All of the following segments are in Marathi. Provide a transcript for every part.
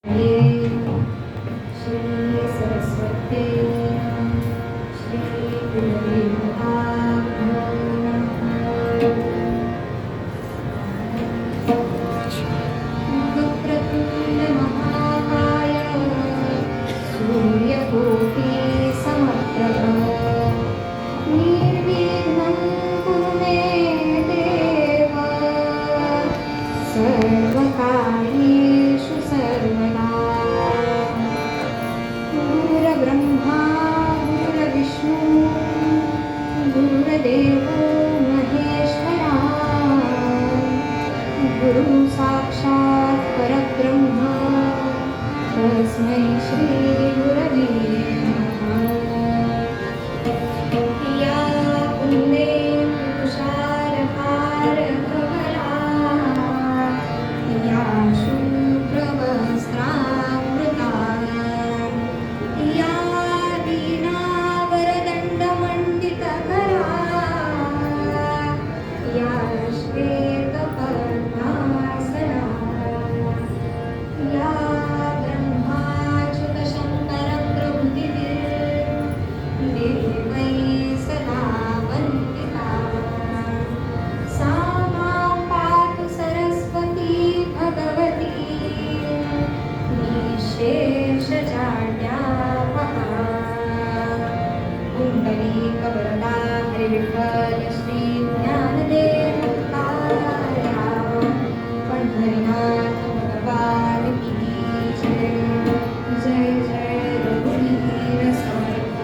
श्री सरस्वती श्री गुरुवे वक्रतुंड महाकाय सूर्यकोटि समप्रभ निर्विघ्नं कुरु मे देव सर्वकार्येषु सर्वदा गुरुर्ब्रह्मा गुरुर्विष्णु गुरुर्देवो महेश्वरा गुरु साक्षात् परब्रह्म तस्मै श्री गुरवे नमः। या कुंदे तुषारहारधवला या शुभ्रवस्त्रामृता या वीणावरदण्डमण्डितकरा या श्वेतपद्मासना या ब्रह्माच्युतशङ्करप्रभृतिभिर्देवैः सदा वन्दिता सा मां पातु सरस्वती भगवती निःशेषजाड्यापहा कुण्डलीकवरदा हरिविठ्ठल श्री ज्ञानदेव तुकाराम पंढरीनाथ भगवान की जय जय जय रघुवीर समर्थ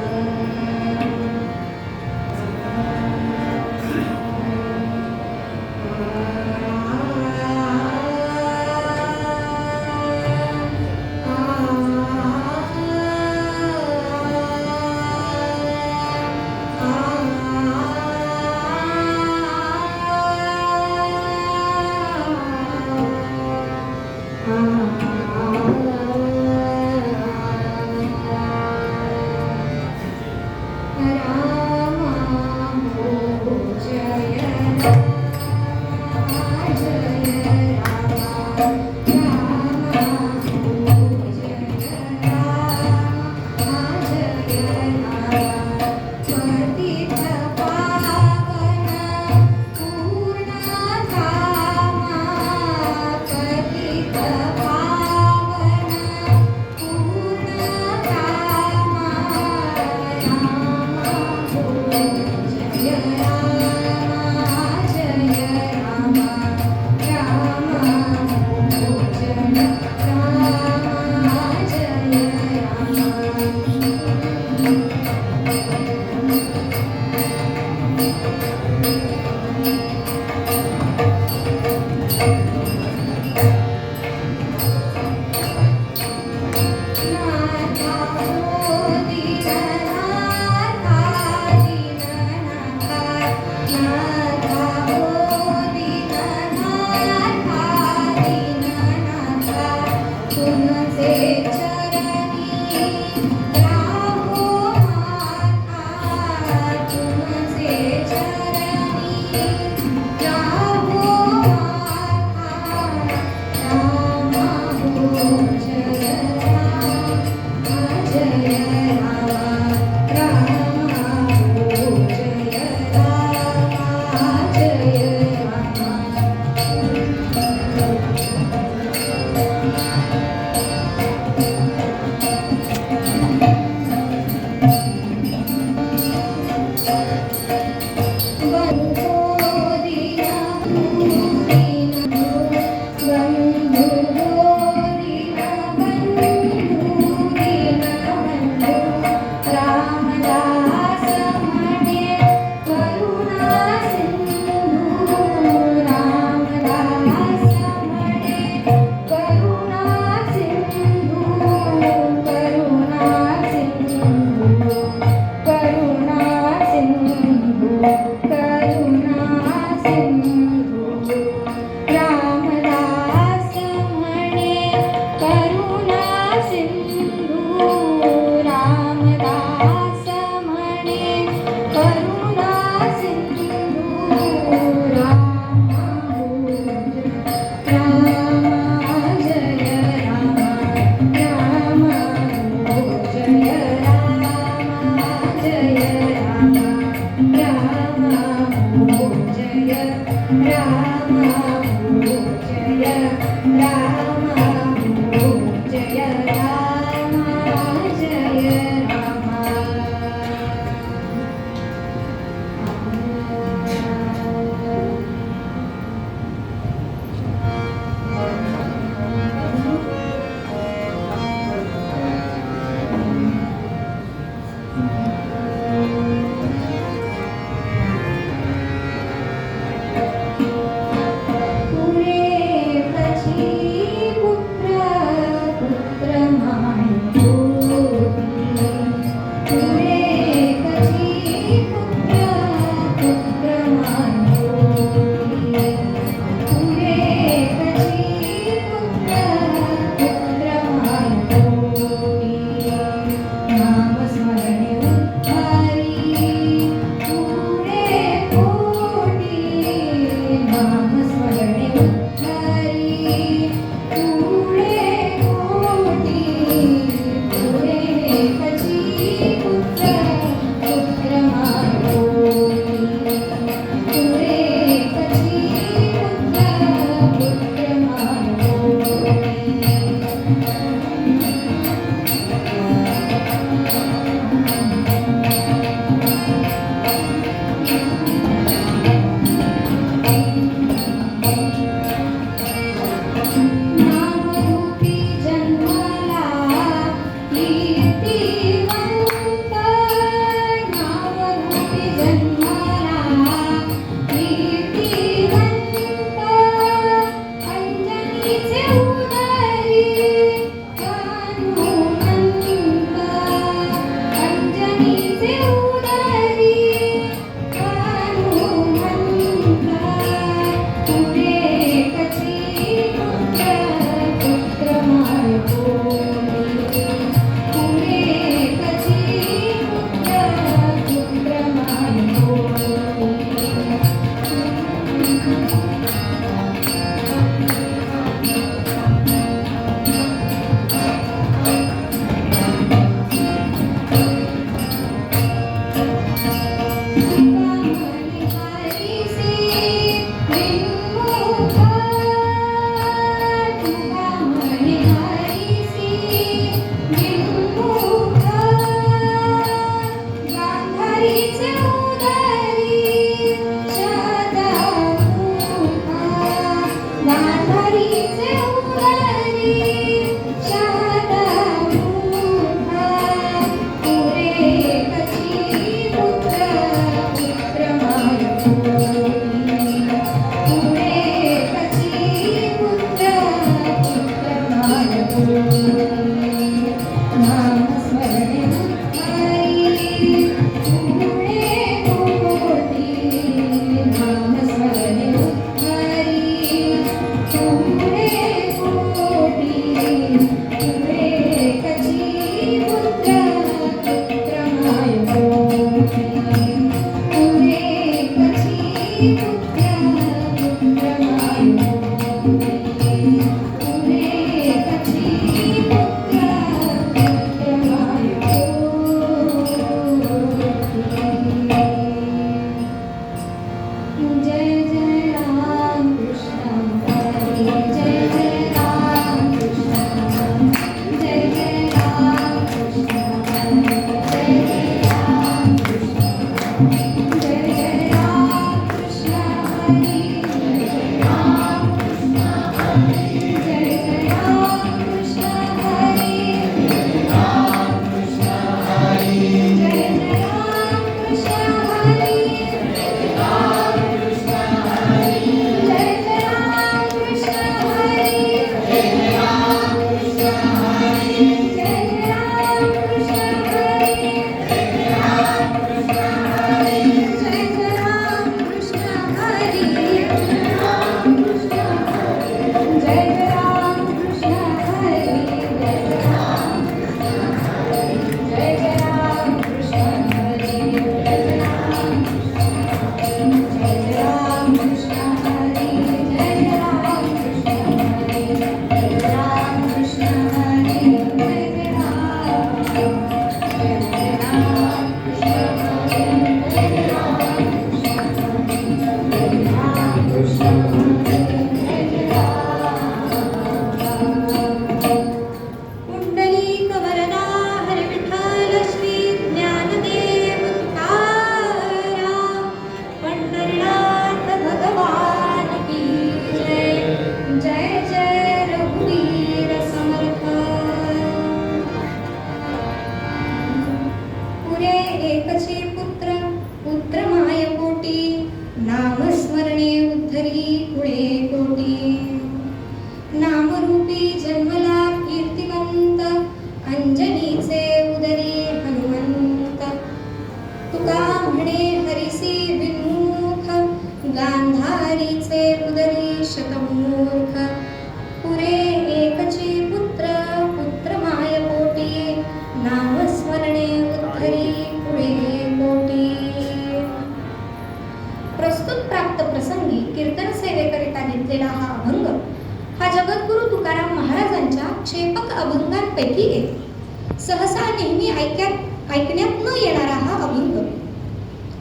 अभंगांपैकी एक सहसा नेहमी ऐकण्यात न येणारा हा अभंग.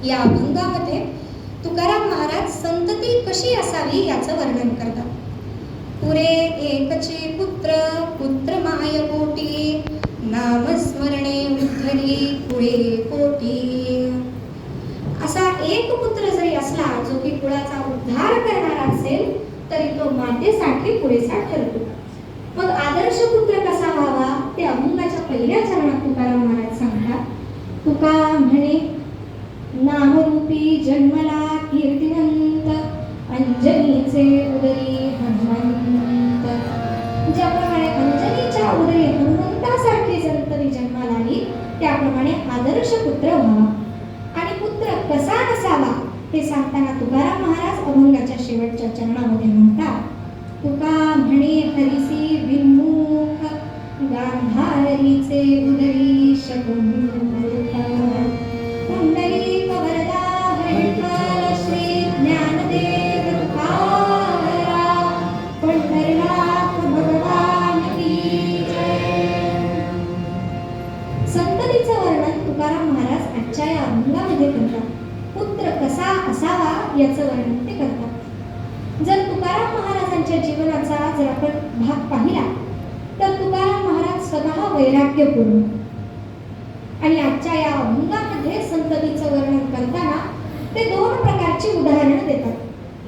या अभंगामध्ये तुकाराम महाराज संतती कशी असावी याचं वर्णन करतात. पुरे एकचे पुत्र पुत्र माय कोटी नामस्मरणे उद्धरी कुळे कोटी. असा एक पुत्र जरी असला जो की कुळाचा उद्धार करणारा असेल तरी तो मातेसाठी पुरेसा ठरतो. मग आदर्श पुत्र कसा व्हावा ते अभंगाच्या पहिल्या चरणात तुकाराम महाराज सांगतात. तुका म्हणे नामरूपी जन्मला कीर्तिवंत अंजनीचे उदरी हनुमंत. ज्याप्रमाणे अंजनीच्या उदरी हनुमंतासारखी जर जन्माला आली त्याप्रमाणे आदर्श पुत्र व्हावा. आणि पुत्र कसा नसावा हे सांगताना तुकाराम महाराज अभंगाच्या शेवटच्या चरणामध्ये म्हणतात. तुका म्हणे हरिसी विन्मुख तुकाराम महाराज आजच्या या अभंगामध्ये करतात. पुत्र कसा असावा याचं वर्णन ते करतात. जर तुकाराम महाराजांच्या जीवनाचा जर आपण भाग पाहिला तर तुकाराम महाराज स्वतः वैराग्यपूर्ण आणि आजच्या या अभंगामध्ये संततीचं वर्णन करताना ते दोन प्रकारची उदाहरणं देतात.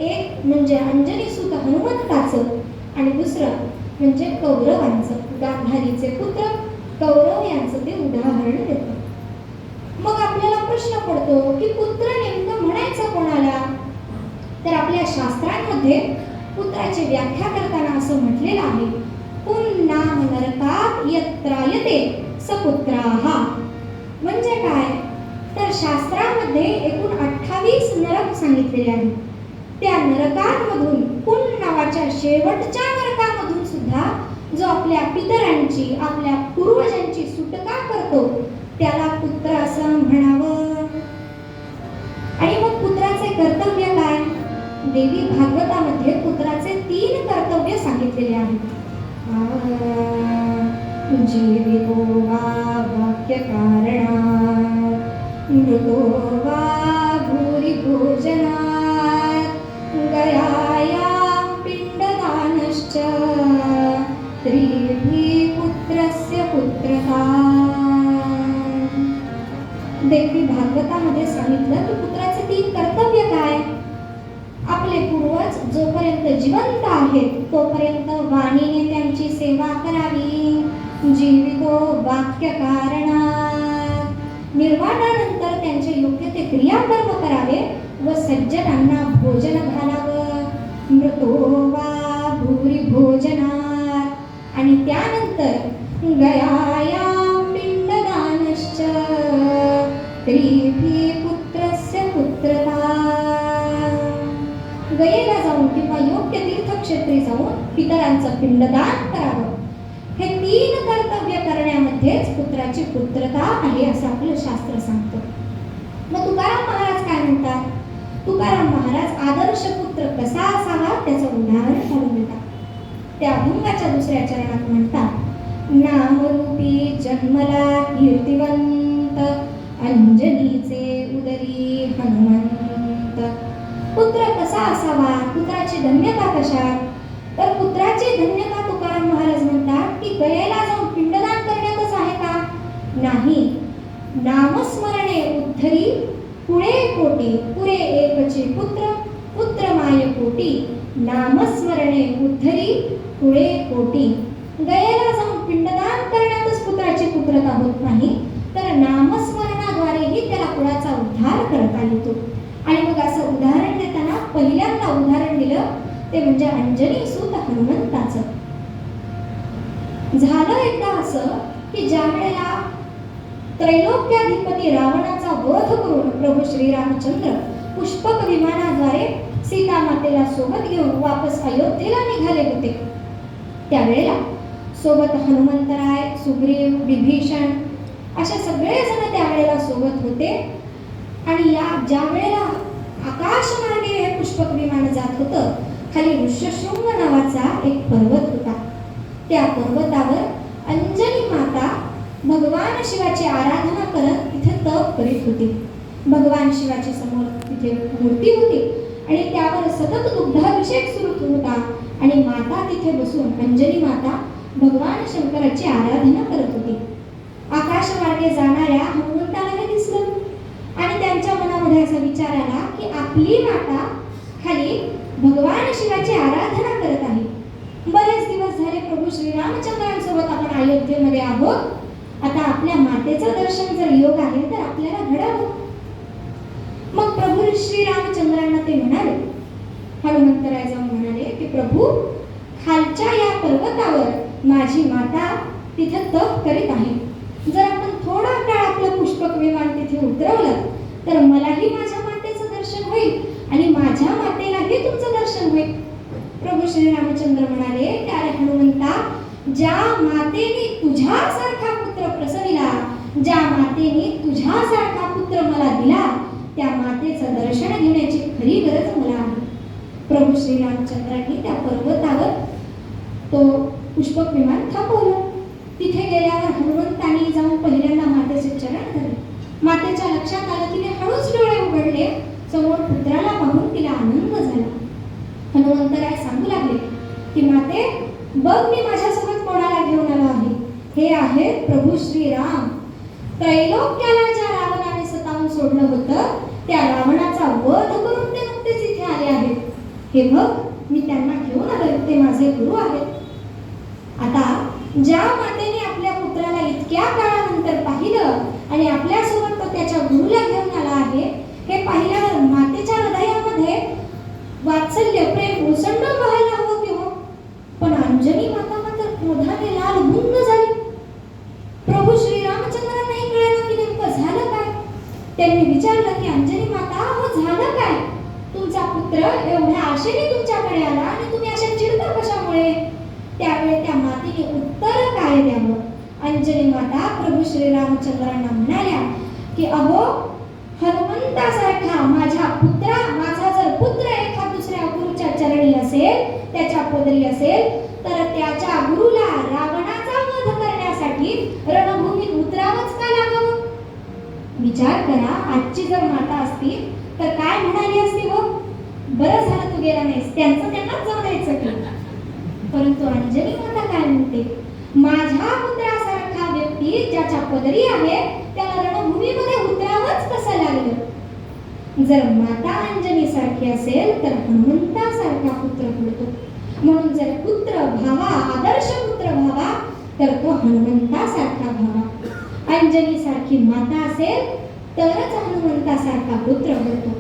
एक म्हणजे अंजनी सुत हनुमंताचं आणि दुसरं म्हणजे कौरवांचं, गांधारीचे पुत्र कौरव यांचं ते उदाहरण देतात. मग आपल्याला प्रश्न पडतो की पुत्र नेमकं म्हणायचं कोणाला? तर आपल्या शास्त्रांमध्ये पुत्राची व्याख्या करताना असं म्हटलेलं आहे, पुन्नाम नरकात यत्रायते सपुत्राः. म्हणजे काय? तर शास्त्रामध्ये एकूण 28 नरक सांगितलेले आहेत. त्या नरकांमधून पुन नावाच्या शेवटच्या नरकामधून सुद्धा जो आपल्या पितरांची, आपल्या पूर्वजांची सुटका करतो त्याला पुत्र असं म्हणावं. आणि मग पुत्राचे कर्तव्य काय? देवी भागवतामध्ये पुत्राचे 3 कर्तव्य सांगितलेले आहेत. जीवितो वा वाक्य कारणात्, मृतो वा भूरि भोजनात्, गयायां पिण्डदानश्च, त्रिभिः पुत्रस्य पुत्रता. देवी भागवतामध्ये सांगितलं की पुत्राचे 3 कर्तव्य काय? आपले पूर्वज जोपर्यंत जिवंत आहेत तोपर्यंत वाणीने त्यांची सेवा करावी. जीवितो वाक्य कारणात्, निर्वाणानंतर त्यांचे योग्य ते क्रियाकर्म करावे व सज्जनांना भोजन घालावं. मृतो वा भूरि भोजनात्, आणि त्यानंतर गयायां पिण्डदानश्च, त्रिभिः पुत्रस्य पुत्रता. गयेला जाऊन किंवा योग्य तीर्थक्षेत्री जाऊन पितरांचं पिंडदान करावं. हे 3 कर्तव्य करण्यामध्येच पुत्राची पुत्रता आहे असं आपलं शास्त्र सांगतं. मग तुकाराम महाराज काय म्हणतात? तुकाराम महाराज आदर्श पुत्र कसा असावा त्याचं उदाहरण काढून देतात. त्या अभंगाच्या 2ऱ्या चरणात म्हणतात, नामरूपी जन्मला कीर्तिवंत, अंजनीचे उदरी हनुमंत. पुत्र कसा असावा? पुत्राची धन्यता कशात? तर पुत्राची धन्यता तुकाराम महाराज म्हणतात की गयेला जाऊन पिंडदान करण्यातच आहे का? नाही. नामस्मरणे उद्धरी पुढे कोटी, पुरे एकचे पुत्र, पुत्र माय कोटी. नामस्मरणे उद्धरी पुढे कोटी. गयेला जाऊन पिंडदान करण्यातच पुत्राची पुत्रता होत नाही, तर नामस्मरणाद्वारेही त्याला कुळाचा उद्धार करता येतो. आणि मग असं उदाहरण देताना पहिल्यांदा उदाहरण दिलं ते म्हणजे अंजनी सुत हनुमंताचं. झालं एकदा असं की ज्या वेळेला त्रैलोक्याधिपती रावणाचा वध करून प्रभू श्रीरामचंद्र पुष्पक विमानाद्वारे सीता मातेला सोबत घेऊन वापस अयोध्येला निघाले होते, त्यावेळेला सोबत हनुमंतराय, सुग्रीव, विभीषण असे सगळेजण त्यावेळेला सोबत होते. आणि या ज्या वेळेला आकाशमार्गे हे पुष्पक विमान जात होतं, खाली ऋष्यशृंग नावाचा एक पर्वत होता. त्या पर्वतावर अंजनी माता भगवान शिवाची आराधना करत तिथे तप करीत होती. भगवान शिवाची समोर तिथे मूर्ती होती आणि त्यावर सतत दुग्धाभिषेक सुरू होता आणि माता तिथे बसून अंजनी माता भगवान शंकराची आराधना करत होती. आकाशमार्गे जाणाऱ्या हनुमंताला हे दिसलं आणि त्यांच्या मनामध्ये असा विचार आला की आपली माता खाली भगवान शिवाची आराधना करत आहे. बरेच दिवस झाले प्रभू श्रीरामचंद्रांसोबत आपण अयोध्येमध्ये आहोत, आता आपल्या मातेचं दर्शन जर योग आहे तर आपल्याला घडावं. मग प्रभू श्रीरामचंद्रांना ते म्हणाले, हनुमंतराय जाऊन म्हणाले की प्रभू, खालच्या या पर्वतावर माझी माता तिथे तप करीत आहे. जर आपण थोडा काळ आपलं पुष्पक विमान तिथे उतरवलं तर मलाही माझ्या मातेचं दर्शन होईल आणि माझ्या मातेलाही तुमचं दर्शन होईल. प्रभू श्रीरामचंद्र म्हणाले, अरे हनुमंता, ज्या मातेने तुझ्यासारखा पुत्र प्रसविला, ज्या मातेने तुझ्यासारखा पुत्र मला दिला, त्या मातेचं दर्शन घेण्याची खरी गरज मला आहे. प्रभू श्रीरामचंद्रांनी त्या पर्वतावर तो पुष्पक विमान थांबवलं. तिथे गेल्यावर हनुमंतांनी जाऊन पहिल्यांदा मातेचे चरण धरले लक्षात आलं. तिने हळूच डोळे उघडले. समोर पुत्राला पाहून तिला आनंद झाला. हनुमंतराय सांगू लागले की माते, बघ मी माझ्यासोबत कोणाला घेऊन आलो आहे. हे आहेत प्रभू श्रीराम. त्रैलोक्याला ज्या रावणाने सतावून सोडलं होतं त्या रावणाचा वध करून ते नुकतेच इथे आले आहेत. हे बघ, मी त्यांना घेऊन आलो. ते माझे गुरु आहेत. आता ज्या मातेने आपल्या पुत्राला इतक्या काळानंतर पाहिलं आणि आपल्यासोबत तो त्याच्या गुरुला घेऊन आला आहे, हे पाहिल्यावर मातेच्या हृदयामध्ये वात्सल्य, प्रेम उसंडून व्हायला हवं की हो. पण अंजनी माता मात्र क्रोधाने लाल भुंग झाली. प्रभू श्रीरामचंद्रांनाही कळलं की नेमकं झालं काय. त्यांनी विचारलं की अंजनी माता, हो झालं काय? तुमचा पुत्र एवढ्या आशेने तुमच्याकडे आला आणि तुम्ही अशा चिडता कशामुळे? त्यावेळी त्या मातेने उत्तर काय द्यावं. अंजनी माता प्रभू श्रीरामचंद्रांना म्हणाल्या की अहो, हनुमंतासारखा माझा जर पुत्र एका दुसऱ्या गुरुच्या चरणी असेल, त्याच्या पदरी असेल, तर त्याच्या गुरुला रावणाचा वध करण्यासाठी रणभूमीत उतरावंच का लागावं? विचार करा, आजची जर माता असती तर काय म्हणाली असती हो? बरं झालं तू गेला नाहीस, त्यांचं त्यांनाच जाऊ द्यायचं की. परंतु अंजनी माता काय म्हणते, माझ्या पुत्रासारखा व्यक्ती ज्याच्या पदरी आहे त्याला रणभूमीमध्ये उतरावंच कसं लागलं? जर माता अंजनी सारखी असेल तर हनुमंतासारखा पुत्र घडतो. म्हणून जर पुत्र भावा, आदर्श पुत्र भावा, तर तो हनुमंतासारखा भावा. अंजनी सारखी माता असेल तरच हनुमंतासारखा पुत्र घडतो.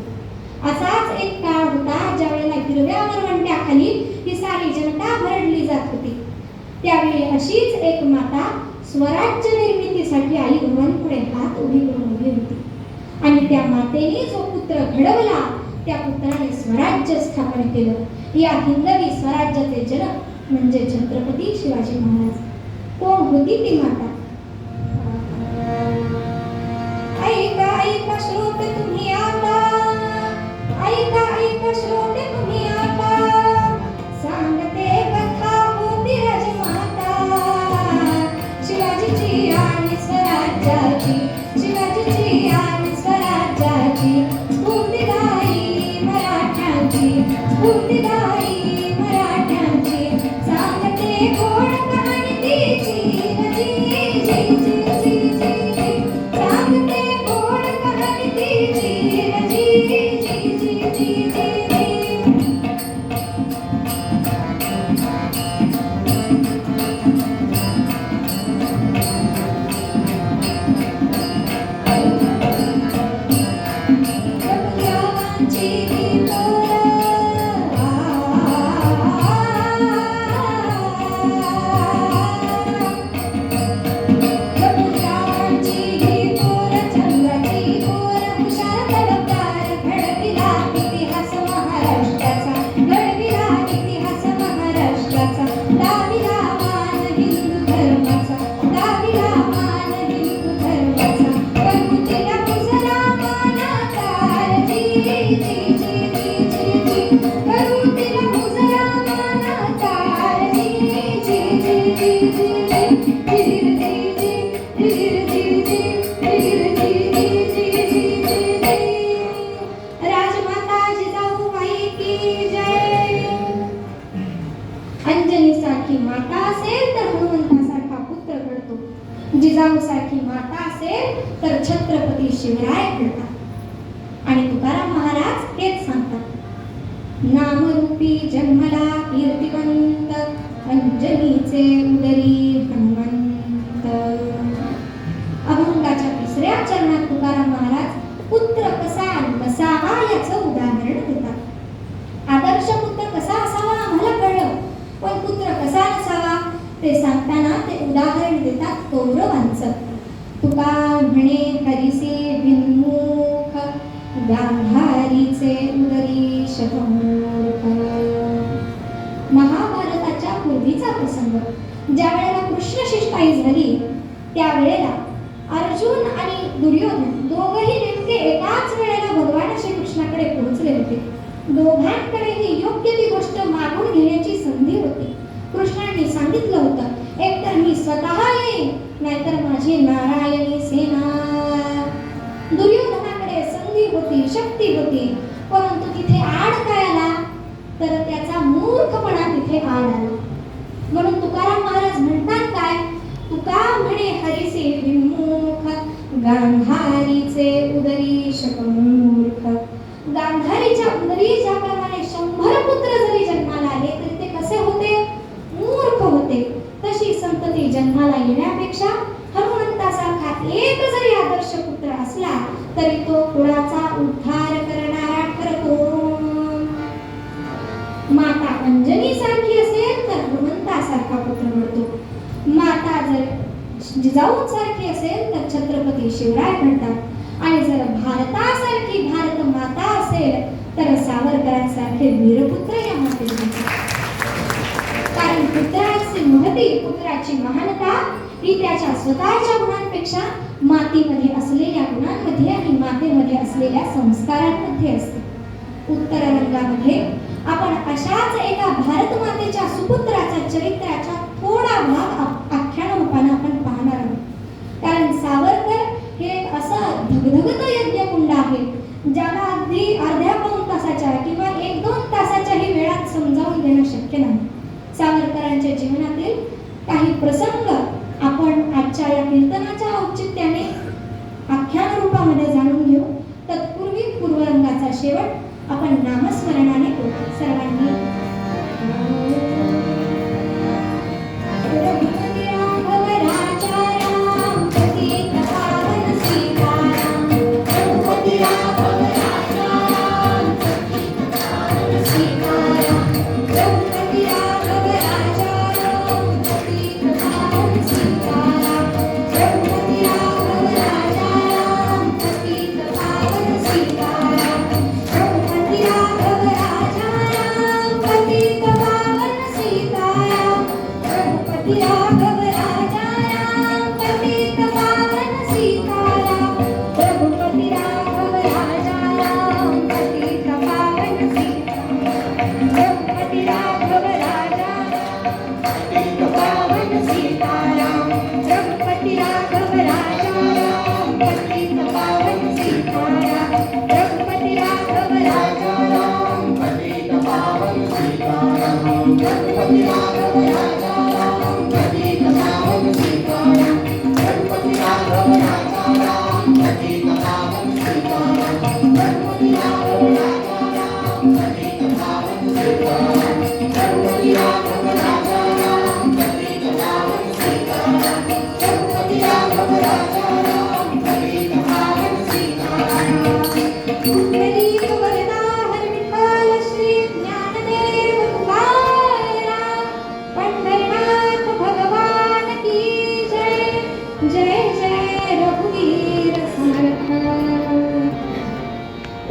असाच एक काळ होता ज्या वेळेला हिरव्या वरवंट्याखाली ही सारी जनता भरडली जात होती. त्यावेळी अशीच एक माता स्वराज्य निर्मितीसाठी आई भगवानपुढे हात उभी करून उभी होती. आणि त्या मातेने जो पुत्र घडवला त्या पुत्राने स्वराज्य स्थापन केलं. या हिंदवी स्वराज्याचे जनक म्हणजे छत्रपती शिवाजी महाराज. कोण होती ती माता? ऐका ऐका श्रोते तुम्ही आता, ऐका ऐका श्रोते तुम्ही आता, सांगते कथा होती राजमाता शिवाजीची आणि स्वराज्याची, शिवाजीची आणि स्वराज्याची, स्फूर्तिदायी मराठ्यांची, स्फूर्तिदायी मराठ्यांची, सांगते गोड कहाणी तिची जी जी जी जी जी, सांगते गोड कहाणी तिची जी जी जी जी जी. अंजनीसारखी माता असेल तर हनुमंतासारखा पुत्र घडतो. जिजाऊसारखी माता असेल तर छत्रपती शिवराय घडतात. आणि तुकाराम महाराज हेच सांगतात, नामरूपी जन्मला कीर्तिवंत, अंजनीचे उदरी हनुमंत. अभंगाच्या 3ऱ्या चरणात तुकाराम महाराज पुत्र कसा नसावा याचं उदाहरण देतात. आदर्श पुत्र कसा असावा आम्हाला कळलं, पण पुत्र कसा नसावा ते सांगताना ते उदाहरण देतात कौरवांचं. तुका म्हणे हरिसे भिन्मुख, गांधारीचे उदरी शतमूर्ख. महाभारताच्या पूर्वीचा प्रसंग, ज्या वेळेला कृष्ण शिष्टाई झाली त्यावेळेला अर्जुन आणि दुर्योधन दोघंही नेमके एकाच वेळेला भगवान श्रीकृष्णाकडे पोहोचले होते. दोघांकडेही योग्य ती गोष्ट मागून घेण्याची संधी होती. कृष्णाने सांगितलं होतं, एकतर मी स्वतः येईन, नाहीतर माझी नारायणी सेना. दुर्योधन विमुख गांधारीचे उदरी शकमूर्ख. गांधारीच्या उदरी ज्याप्रमाणे 100 पुत्र जरी जन्माला आले तरी ते कसे होते? मूर्ख होते. तशी संतती जन्माला येण्यापेक्षा हनुमंतासारखा एक जरी आदर्श पुत्र असला तरी तो कुळाचा उद्धार करणारा ठरतो. माता अंजनी सारखी असेल तर हनुमंतासारखा पुत्र घडतो. माता जर जिजाऊंसारखी असेल तर छत्रपती शिवराय घडतात. आणि जर भारतासारखी भारत माता असेल तर सावरकरांसारखे वीरपुत्र या मातेचे घडतात. कारण पुत्राची महती, पुत्राची महानता ही त्याच्या स्वतःच्या गुणांपेक्षा मातीमध्ये असलेल्या गुणांमध्ये आणि मातेमध्ये असलेल्या संस्कारांमध्ये असते. उत्तर रंगामध्ये आपण अशाच एका भारत मातेच्या सुपुत्राचा चरित्राचा थोडा भाग आख्यान रूपाने आपण पाहणार आहोत. कारण सावरकर हे एक असं धगधगत यज्ञकुंड आहे ज्याला अगदी अर्ध्या-पाऊण तासाच्या किंवा 1-2 तासाच्याही वेळात समजावून देणं शक्य नाही. सावरकरांच्या जीवनातील काही प्रसंग आपण आजच्या या कीर्तनाच्या औचित्याने आख्यान रूपामध्ये जाणून घेऊ. तत्पूर्वी पूर्वरंगाचा शेवट आपण नामस्मरणाने करू. सर्वांनी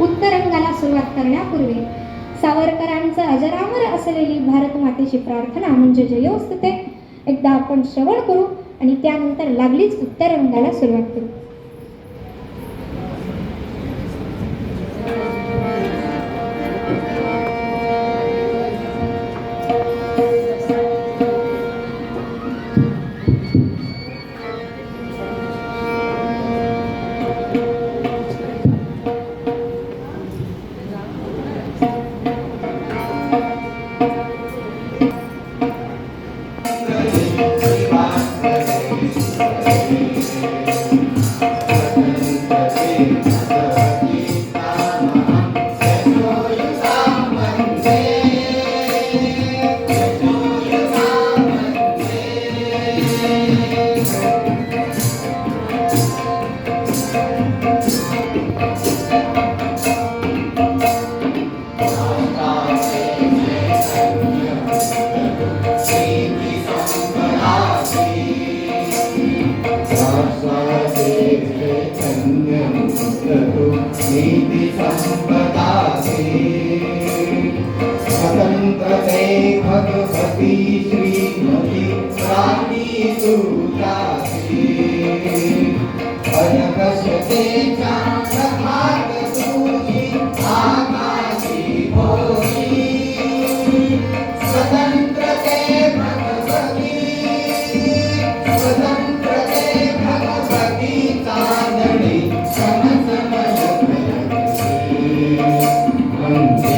उत्तरंगाला सुरुवात करण्यापूर्वी सावरकरांचं अजरामर असलेली भारत मातेची प्रार्थना म्हणजे जयोस्तुते एकदा आपण श्रवण करू आणि त्यानंतर लागलीच उत्तरंगाला सुरुवात करू. वंदे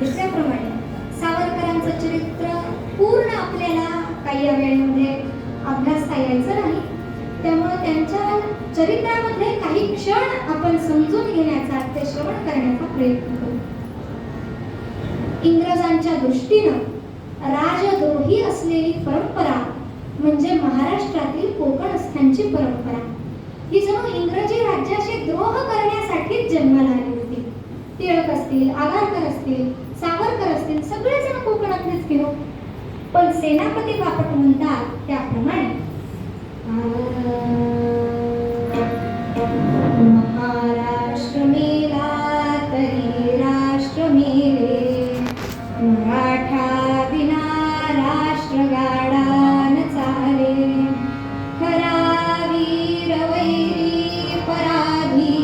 म्हटल्याप्रमाणे सावरकरांचं चरित्र पूर्ण आपल्याला काही या वेळेमध्ये अभ्यासता यायचं नाही. त्यामुळे त्यांच्या चरित्रामधले काही क्षण आपण समजून घेण्याचा, ते श्रवण करण्याचा प्रयत्न करू. इंग्रजांच्या दृष्टीनं राजद्रोही असलेली परंपरा म्हणजे महाराष्ट्रातील कोकणस्थांची परंपरा. ही जणू इंग्रजी राज्याशी द्रोह करण्यासाठीच जन्माला आली होती. टिळक असतील, आगरकर असतील, सावरकर असतील, सगळेजण कोकणातलेच की हो. पण सेनापती बापट म्हणतात त्याप्रमाणे महाराष्ट्र मेला तरी राष्ट्र मेले, मराठा विना राष्ट्र गाडा न चाले, खरा वीर वैरी पराधीनतेचा,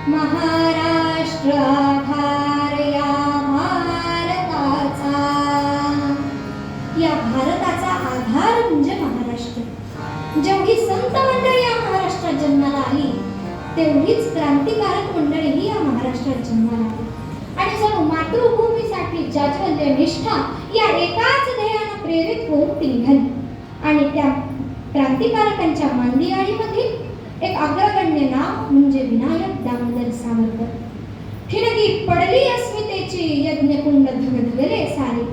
महाराष्ट्र आधार या भारताचा. या भारताचा आधार म्हणजे महाराष्ट्र. जेवढी संत मंडळी या महाराष्ट्रात जन्माला आली, तेवढीच क्रांतिकारक मंडळी ही या महाराष्ट्रात जन्माला आली. आणि जणू मातृभूमीसाठी जाज्वल्य निष्ठा या एकाच ध्येयानं प्रेरित होऊन ती निघाली. आणि त्या क्रांतिकारकांच्या मांदियाळीमधील एक अग्रगण्य नाव म्हणजे विनायक दामोदर सावरकर. ठिणगी पडली अस्मितेची यज्ञकुंड धगधगले सारे,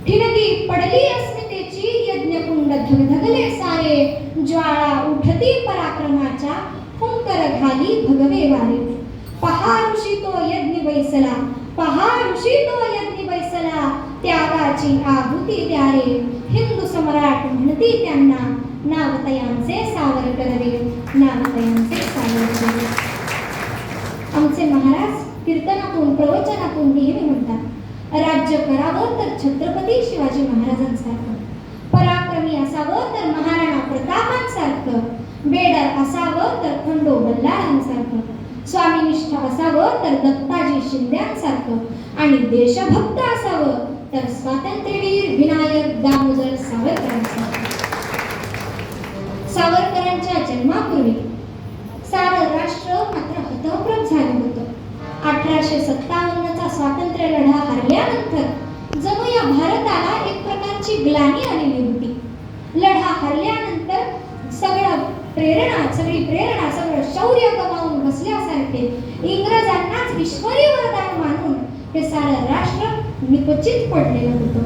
ठिणगी पडली अस्मितेची यज्ञकुंड धगधगले सारे, ज्वाळा उठती पराक्रमाच्या हुंकर घाली भगवे वारे. पहा ऋषी तो यज्ञ बैसला, पहा ऋषी तो यज्ञ बैसला, त्यागाची आहुती द्या रे, हिंदू सम्राट म्हणती त्यांना, नावतयांचे सावरकर रे, नावतयांचे सावरकर रे. आमचे महाराज कीर्तनातून, प्रवचनातून नेहमी म्हणतात, राज्य करावं तर छत्रपती शिवाजी महाराजांसारखं, पराक्रमी असावं तर महाराणा प्रतापांसारखं, बेडर असावं तर खंडो बल्लाळांसारखं, स्वामीनिष्ठ असावं तर दत्ताजी शिंद्यांसारखं, आणि देशभक्त असावं तर स्वातंत्र्यवीर विनायक दामोदर सावरकरांसारखं. सावरकरांच्या जन्मापूर्वी सारं राष्ट्र मात्र हतप्रभ झालं होतं. 1857चा स्वातंत्र्य लढा हरल्यानंतर जणू या भारताला एक प्रकारची ग्लानी आलेली होती. लढा हरल्यानंतर सगळी प्रेरणा, सगळं शौर्य गमावून बसल्यासारखे इंग्रजांनाच ईश्वरी वरदान मानून हे सारं राष्ट्र निपचित पडलेलं होतं.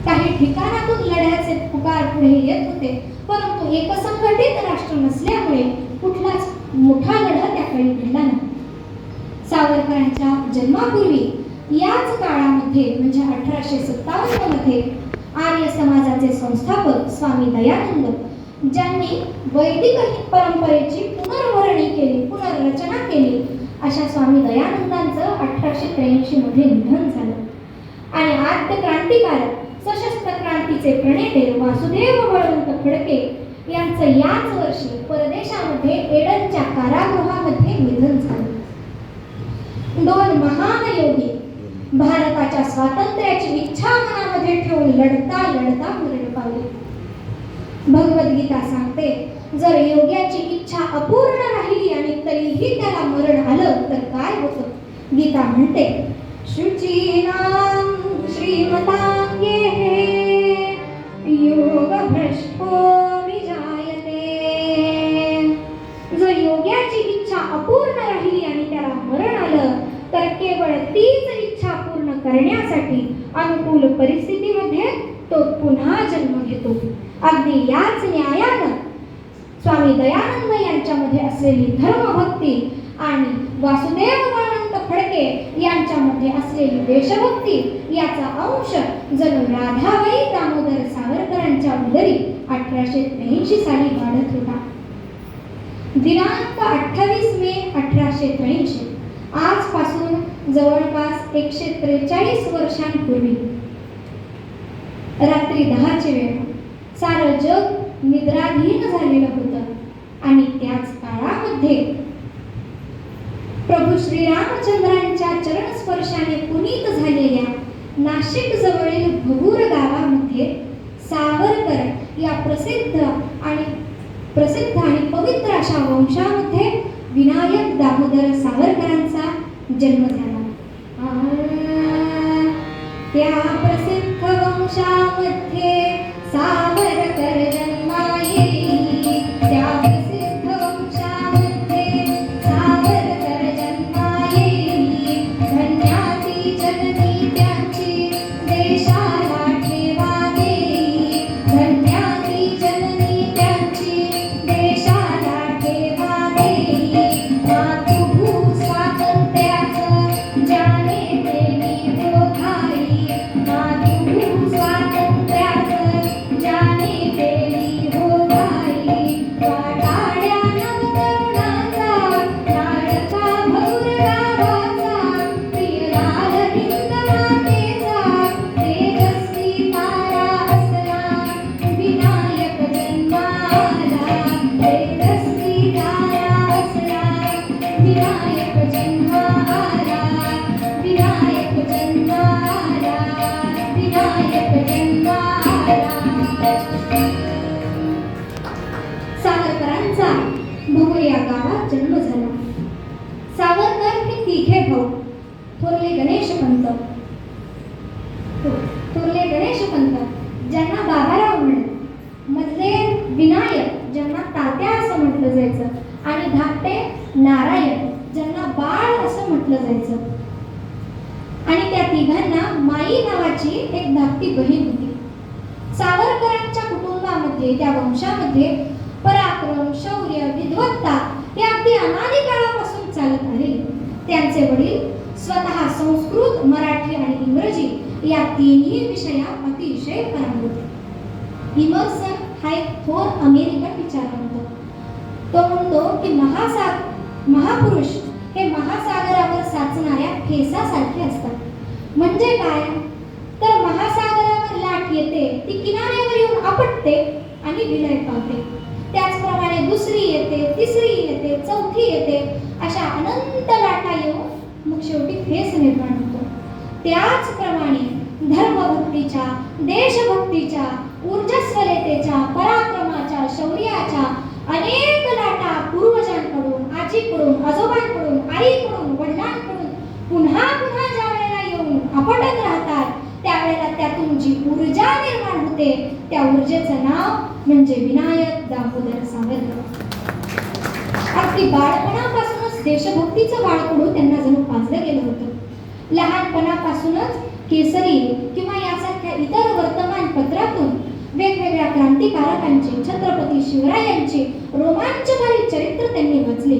काही ठिकाणातून लढ्याचे पुकार पुढे येत होते, परंतु एकसंघटित राष्ट्र नसल्यामुळे कुठलाच मोठा लढा त्या काळी घडला नाही. सावरकरांच्या जन्मापूर्वी याच काळामध्ये म्हणजे 1857 मध्ये आर्य समाजाचे संस्थापक स्वामी दयानंद, ज्यांनी वैदिक परंपरेची पुनर्रचना केली, अशा स्वामी दयानंदांचं 1883 मध्ये निधन झालं. आणि आद्य क्रांतिकारक, सशस्त्र क्रांतीचे प्रणेते वासुदेव बळवंत फडके यांचं याच वर्षी परदेशामध्ये एडनच्या कारागृहामध्ये निधन झालं. दोन महान योगी भारताच्या स्वातंत्र्याची इच्छा मनामध्ये ठेवून लढता लढता मरण पावले. भगवद्गीता सांगते, जर योग्याची इच्छा अपूर्ण राहिली आणि तरीही त्याला मरण आलं तर काय होतं. गीता म्हणते, शुचीनां श्रीमतांगे योग भ्रष्टो विजायते. जर योग्याची इच्छा अपूर्ण राहिली आणि त्याला मरण आलं तर केवळ तीच इच्छा पूर्ण करण्यासाठी अनुकूल परिस्थितीमध्ये तो पुन्हा जन्म घेतो. अगदी याच न्यायानं स्वामी दयानंद यांच्यामध्ये असलेली धर्मभक्ती आणि वासुदेव बळवंत फडके यांच्यामध्ये असलेली देशभक्ती याचा अंश जणू राधाबाई दामोदर सावरकरांच्या उदरी 1883 साली वाढत होता. दिनांक 28 मे 1883, आजपासून जवळपास 143 वर्षांपूर्वी रात्री 10ची वेळ सारं जग निद्राधीन झालेलं होतं. आणि त्याच काळामध्ये प्रभू श्रीरामचंद्रांच्या चरणस्पर्शाने पुनीत झालेल्या नाशिक जवळील भगूर गावामध्ये सावरकर या प्रसिद्ध आणि पवित्र अशा वंशामध्ये विनायक दामोदर सावरकरांचा जन्म झाला. त्या प्रसिद्ध वंशामध्ये सावरकर जन्मा येई. त्या प्रसिद्ध वंशामध्ये सावरकर जन्मा येई. धन्याती जननी त्यांची देशाला ठेवा देई. धन्याती जननी त्यांची देशाला ठेवा देई. मातृभू स्वातंत्र्याचं ज्याने केली होधाई. मातृभू स्वातंत्र्याचं ज्याने केली होधाई. वाटाड्या नवतरुणाचा लाडका भौर गावाचा प्रियलाल हिंद मातेचा तेजस्वी तारा असला विनायक जन्माला. तेजस्वी तारा असला विनायक जन्माला. विनायक जन्माला. विनायक जन्माला. सावरकरांचा भोर या गावात जन्म झाला. सावरकर हे तिघे भाऊ. थोरले गणेशपंत ज्यांना बाबाराव म्हणत. मधले विनायक ज्यांना तात्या असं म्हटलं जायचं. आणि धाकटे नारायण ज्यांना बाळ असं म्हटलं जायचं. आणि त्या तिघांना माई नावाची एक धाकटी बहीण होती. सावरकरांच्या कुटुंबामध्ये, त्या वंशामध्ये पराक्रम, शौर्य, विद्वत्ता हे अगदी अनादी काळापासून चालत आले. त्यांचे वडील स्वतः संस्कृत, मराठी आणि इंग्रजी या तिन्ही विषयात अतिशय पारंगत. इमर्सन हा एक थोर अमेरिकन विचारवंत. तो म्हणतो की महापुरुष हे महासागरावर साचणाऱ्या फेसासारखे असतात. म्हणजे काय? तर महासागरावर लाट येते, ती किनाऱ्यावर येऊन आपटते आणि विलय पावते. त्याचप्रमाणे दुसरी येते, तिसरी येते, चौथी येते, अशा अनंत लाटा येऊन मग शेवटी फेस निर्माण होतो. त्याचप्रमाणे धर्मभक्तीच्या, देशभक्तीच्या, ऊर्जस्वलतेच्या, पराक्रमाच्या, शौर्याच्या अनेक लाटा पूर्वजांकडून, आजीकडून, आजोबांकडून, आईकडून, वडिलांकडून पुन्हा पुन्हा ज्या वेळेला येऊन आपटत राहतात, त्यावेळेला त्यातून जी ऊर्जा निर्माण होते, त्या ऊर्जेचं नाव म्हणजे विनायक दामोदर सावरकर. अगदी बाळपणापासूनच देशभक्तीचं बाळकडू त्यांना जणू पाजलं गेलं होतं. लहानपणापासूनच केसरी किंवा यासारख्या इतर वर्तमानपत्रातून वेगवेगळ्या क्रांतिकारकांची, छत्रपती शिवरायांची रोमांचकारी चरित्र त्यांनी वाचले.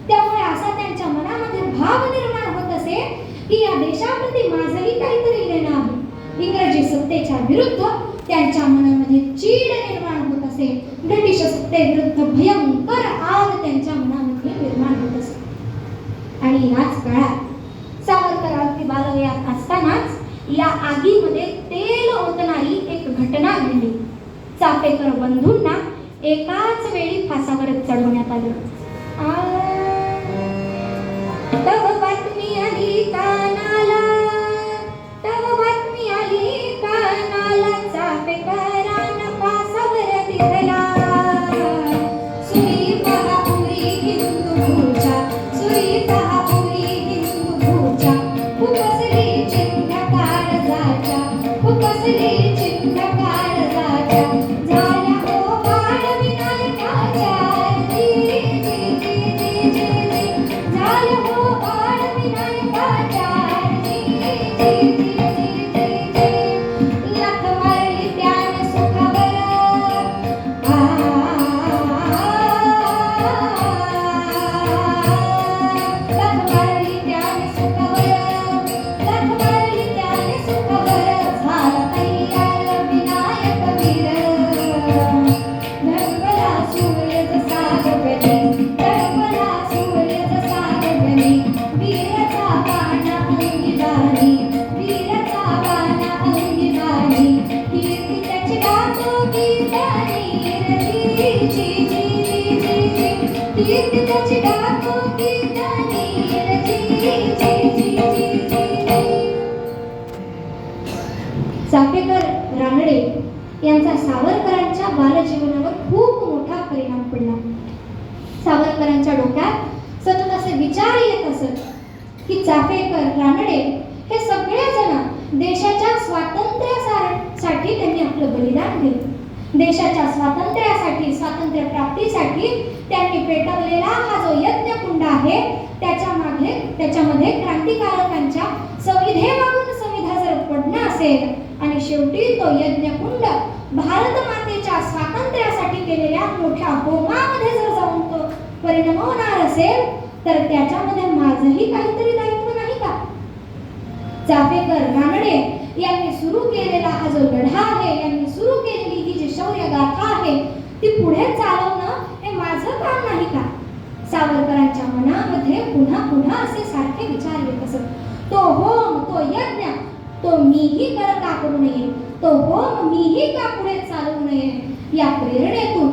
त्यामुळे असा त्यांच्या मनामध्ये भाव निर्माण होत असे की या देशाप्रती माझंही काहीतरी लेणं आहे. इंग्रजी सत्तेच्या विरुद्ध त्यांच्या मनामध्ये चीड निर्माण होत असे. ब्रिटिश सत्तेविरुद्ध भयंकर आग त्यांच्या मनामध्ये निर्माण होत असे. आणि याच काळात सावरकर अगदी बालवयात असतानाच या आगीमध्ये तेल ओतणारी एक घटना घडली. चापेकर बंधूंना एकाच वेळी फासावर चढवण्यात आलं. तव बातमी आली कानाला, तव बातमी आली कानाला, चापेकरांना फासावर दिसला. सुरी पहा पुरी हिंदूच्या, सुरी पहा पुरी हिंदूच्या, उपसली चिन्ह काळजाच्या, उपसली चिन्ह काळजाच्या, झाल्या हो बाळ विनायकाच्या, झाल्या हो बाळ विनायकाच्या, लाथ मारली त्याने सुखावर, लाथ मारली त्याने सुखावर, लाथ मारली त्याने सुखावर, झाला तयार विनायक वीर. धडपला सूर्य जसा गगनी, धडपला सूर्य जसा गगनी, वीराचा बाणा अंगी बाणी, वीराचा बाणा अंगी बाणी, कीर्ती त्याची गातो कीर्तनी, कीर्ती त्याची गातो कीर्तनी. चापेकर रानडे यांचा सावरकरांच्या बालजीवनावर खूप मोठा परिणाम पडला. सावरकरांच्या डोक्यात सतत असे विचार येत असत की चाफेकर, रानडे हे सगळेजण देशाच्या स्वातंत्र्यासाठी त्यांनी आपलं बलिदान दिलं. देशाच्या स्वातंत्र्यासाठी, स्वातंत्र्य प्राप्तीसाठी त्यांनी पेटवलेला हा जो यज्ञकुंड आहे त्याच्यामध्ये क्रांतिकारकांच्या संविधेमागून संविधा जर पडणं असेल आणि शेवटी तो यज्ञकुंड भारत मातेच्या स्वातंत्र्यासाठी केलेल्या मोठ्या होमामध्ये जर जाऊन तो परिणमवणार असेल तर त्याच्यामध्ये माझंही काहीतरी दायित्व नाही का? चाफेकर, रानडे यांनी सुरू केलेला हा जो लढा आहे, यांनी सुरू केलेली ही जी शौर्य गाथा आहे ती पुढे चालवणं हे माझं काम नाही का? सावरकरांच्या मनामध्ये पुन्हा पुन्हा असे सारखे विचार येत असत. तो होम, तो यज्ञ, तो मीही का करू नये, तो होम मीही का पुढे चालवू नये, या प्रेरणेतून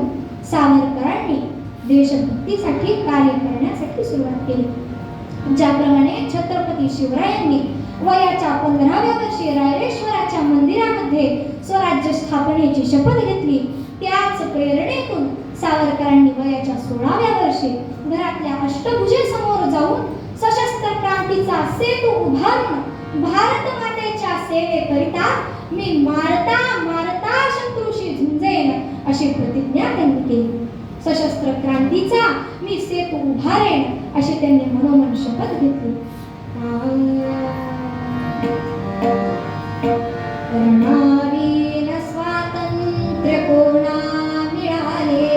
सावरकरांनी देशभक्तीसाठी कार्य करण्यासाठी सुरुवात केली. ज्याप्रमाणे छत्रपती शिवरायांनी वयाच्या 15व्या वर्षी रायरेश्वराच्या मंदिरामध्ये स्वराज्य स्थापनेची शपथ घेतली, त्याच प्रेरणेतून सावरकरांनी वयाच्या 16व्या वर्षी घरातल्या अष्टभुजेसमोर जाऊन सशस्त्र क्रांतीचा सेतू उभारून भारत मातेच्या सेवेकरिता मी मारता मारता शत्रूशी झुंजेन अशी प्रतिज्ञा त्यांनी केली. सशस्त्र क्रांतीचा मी सेतू उभारेन अशी त्यांनी मनोमन शपथ घेतली. रणावीन स्वातंत्र्य कोणा मिळाले,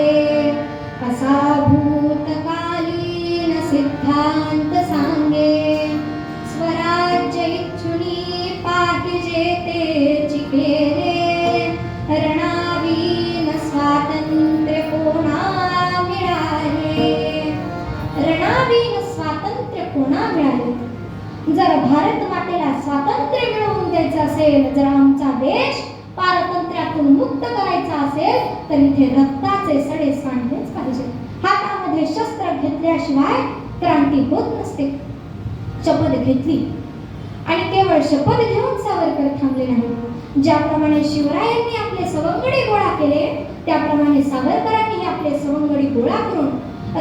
असा भूतकालीन सिद्धांत सांगे. स्वराज्य इच्छुनी पाहिजे तेची केले, रणावीन स्वातंत्र्य कोणा मिळाले. रणावीन स्वातंत्र्य कोणा मिळाले? जर भारत मातेला स्वातंत्र्य मिळवून द्यायचं असेल, जर आमचा देश पारतंत्र्यातून मुक्त करायचा असेल तर इथे रक्ताचे सडे सांडलेच पाहिजे. हातामध्ये शस्त्र घेतल्याशिवाय क्रांती होत नसते. शपथ घेतली आणि केवळ शपथ घेऊन सावरकर थांबले नाही. ज्याप्रमाणे शिवरायांनी आपले सवंगडी गोळा केले त्याप्रमाणे सावरकरांनी आपले सवंगडी गोळा करून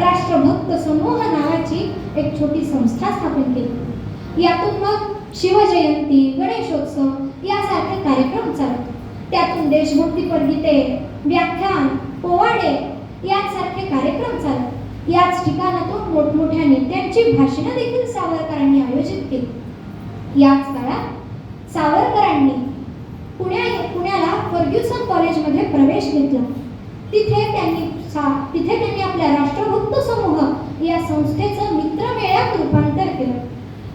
राष्ट्रभक्त समूह नावाची एक छोटी संस्था स्थापन केली. यातून मग शिवजयंती, गणेशोत्सव यासारखे कार्यक्रम चालत. त्यातून देशभक्तीपर गीते, व्याख्यान, पोवाडे यांसारखे कार्यक्रम चालत. याच ठिकाणातून मोठमोठ्या नेत्यांची भाषणं देखील सावरकरांनी आयोजित केली. याच काळात सावरकरांनी पुण्याला फर्ग्युसन कॉलेजमध्ये प्रवेश घेतला. तिथे त्यांनी आपल्या राष्ट्रभक्त समूह या संस्थेचं मित्रमेळ्यात रूपांतर केलं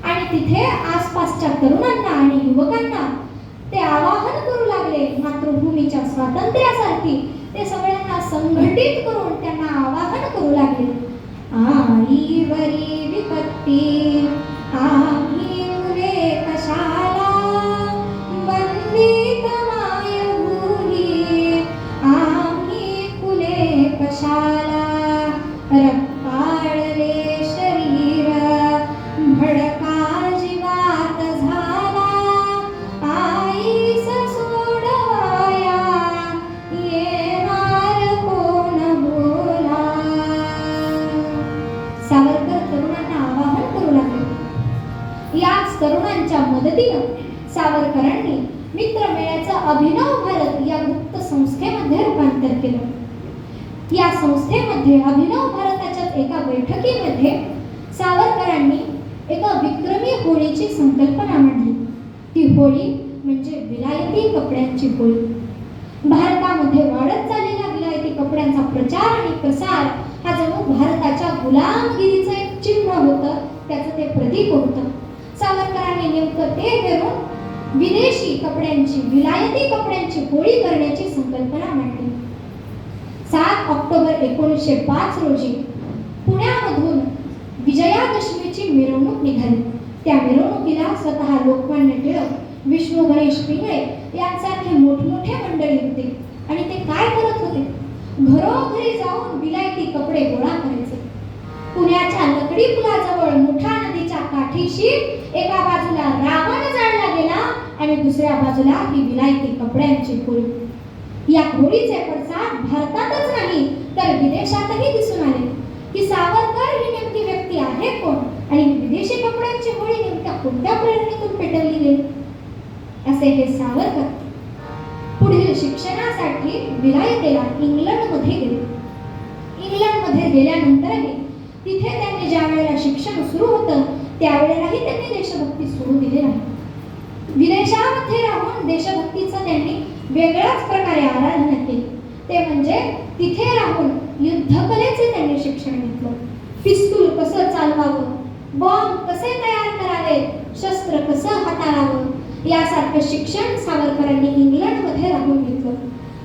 आणि तिथे आसपासच्या तरुणांना आणि युवकांना ते आवाहन करू लागले. मातृभूमीच्या स्वातंत्र्यासाठी ते सगळ्यांना संघटित करून त्यांना आवाहन करू लागले. आईवरी विपत्ती आम्ही मुले कशाला, वंदित मायभूमी आम्ही कुले कशाला. रक्ताळले शरीर भडका जीवात झाला, आईस सोडवाया येणार कोण बोला. सावरकर तरुणांना आवाहन करू लागले. याच तरुणांच्या मदतीनं सावरकरांनी मित्रमेळ्याचं अभिनव भारत या गुप्त संस्थेमध्ये रूपांतर केलं. या संस्थेमध्ये अभिनव भारताच्या एका बैठकीमध्ये सावरकरांनी एका विक्रमी होळीची संकल्पना मांडली. ती होळी म्हणजे विलायती कपड्यांची होळी. भारतामध्ये वाढत चाललेला विलायती कपड्यांचा प्रचार आणि प्रसार हा जणू भारताच्या गुलामगिरीचं एक चिन्ह होतं, त्याचं ते प्रतीक होतं. सावरकरांनी नेमकं ते करून विदेशी कपड्यांची, विलायती कपड्यांची होळी करण्याची संकल्पना मांडली. 7 ऑक्टोबर 1905 रोजी पुण्यामधून विजयादशमीची मिरवणूक निघाली. त्या मिरवणुकीला स्वतः लोकमान्य टिळक, विष्णू गणेश पिंगळे यांसारखे मोठमोठे मंडळी होते. आणि ते काय करत होते? घरोघरी जाऊन विलायती कपडे गोळा करायचे. पुण्याच्या लकडी पुलाजवळ मुठा नदीच्या काठीशी एका बाजूला रावण जाळला गेला आणि दुसऱ्या बाजूला ही विलायती कपड्यांची होळी. या होळीचे पडसाद भारतातच नाही तर विदेशातही दिसून आले की सावरकर ही नेमकी व्यक्ती आहे कोण आणि विदेशी कपड्यांची होळी कोणत्या प्रेरणेतून पेटवली गेली? असे हे सावरकर पुढील शिक्षणासाठी विलायतेला इंग्लंडमध्ये गेले. इंग्लंडमध्ये गेल्यानंतरही तिथे त्यांनी ज्या वेळेला शिक्षण सुरू होतं त्यावेळेलाही त्यांनी देशभक्ती सोडू दिली नाही. विदेशामध्ये राहून देशभक्तीचं त्यांनी वेगळ्याच प्रकारे आराधना केली. ते म्हणजे तिथे राहून युद्धकलेचे त्यांनी शिक्षण घेतलं. पिस्तूल कसं चालवावं, बॉम्ब कसे तयार करावे, शस्त्र कसं हाताळावं यासारखं शिक्षण सावरकरांनी इंग्लंडमध्ये राहून घेतलं.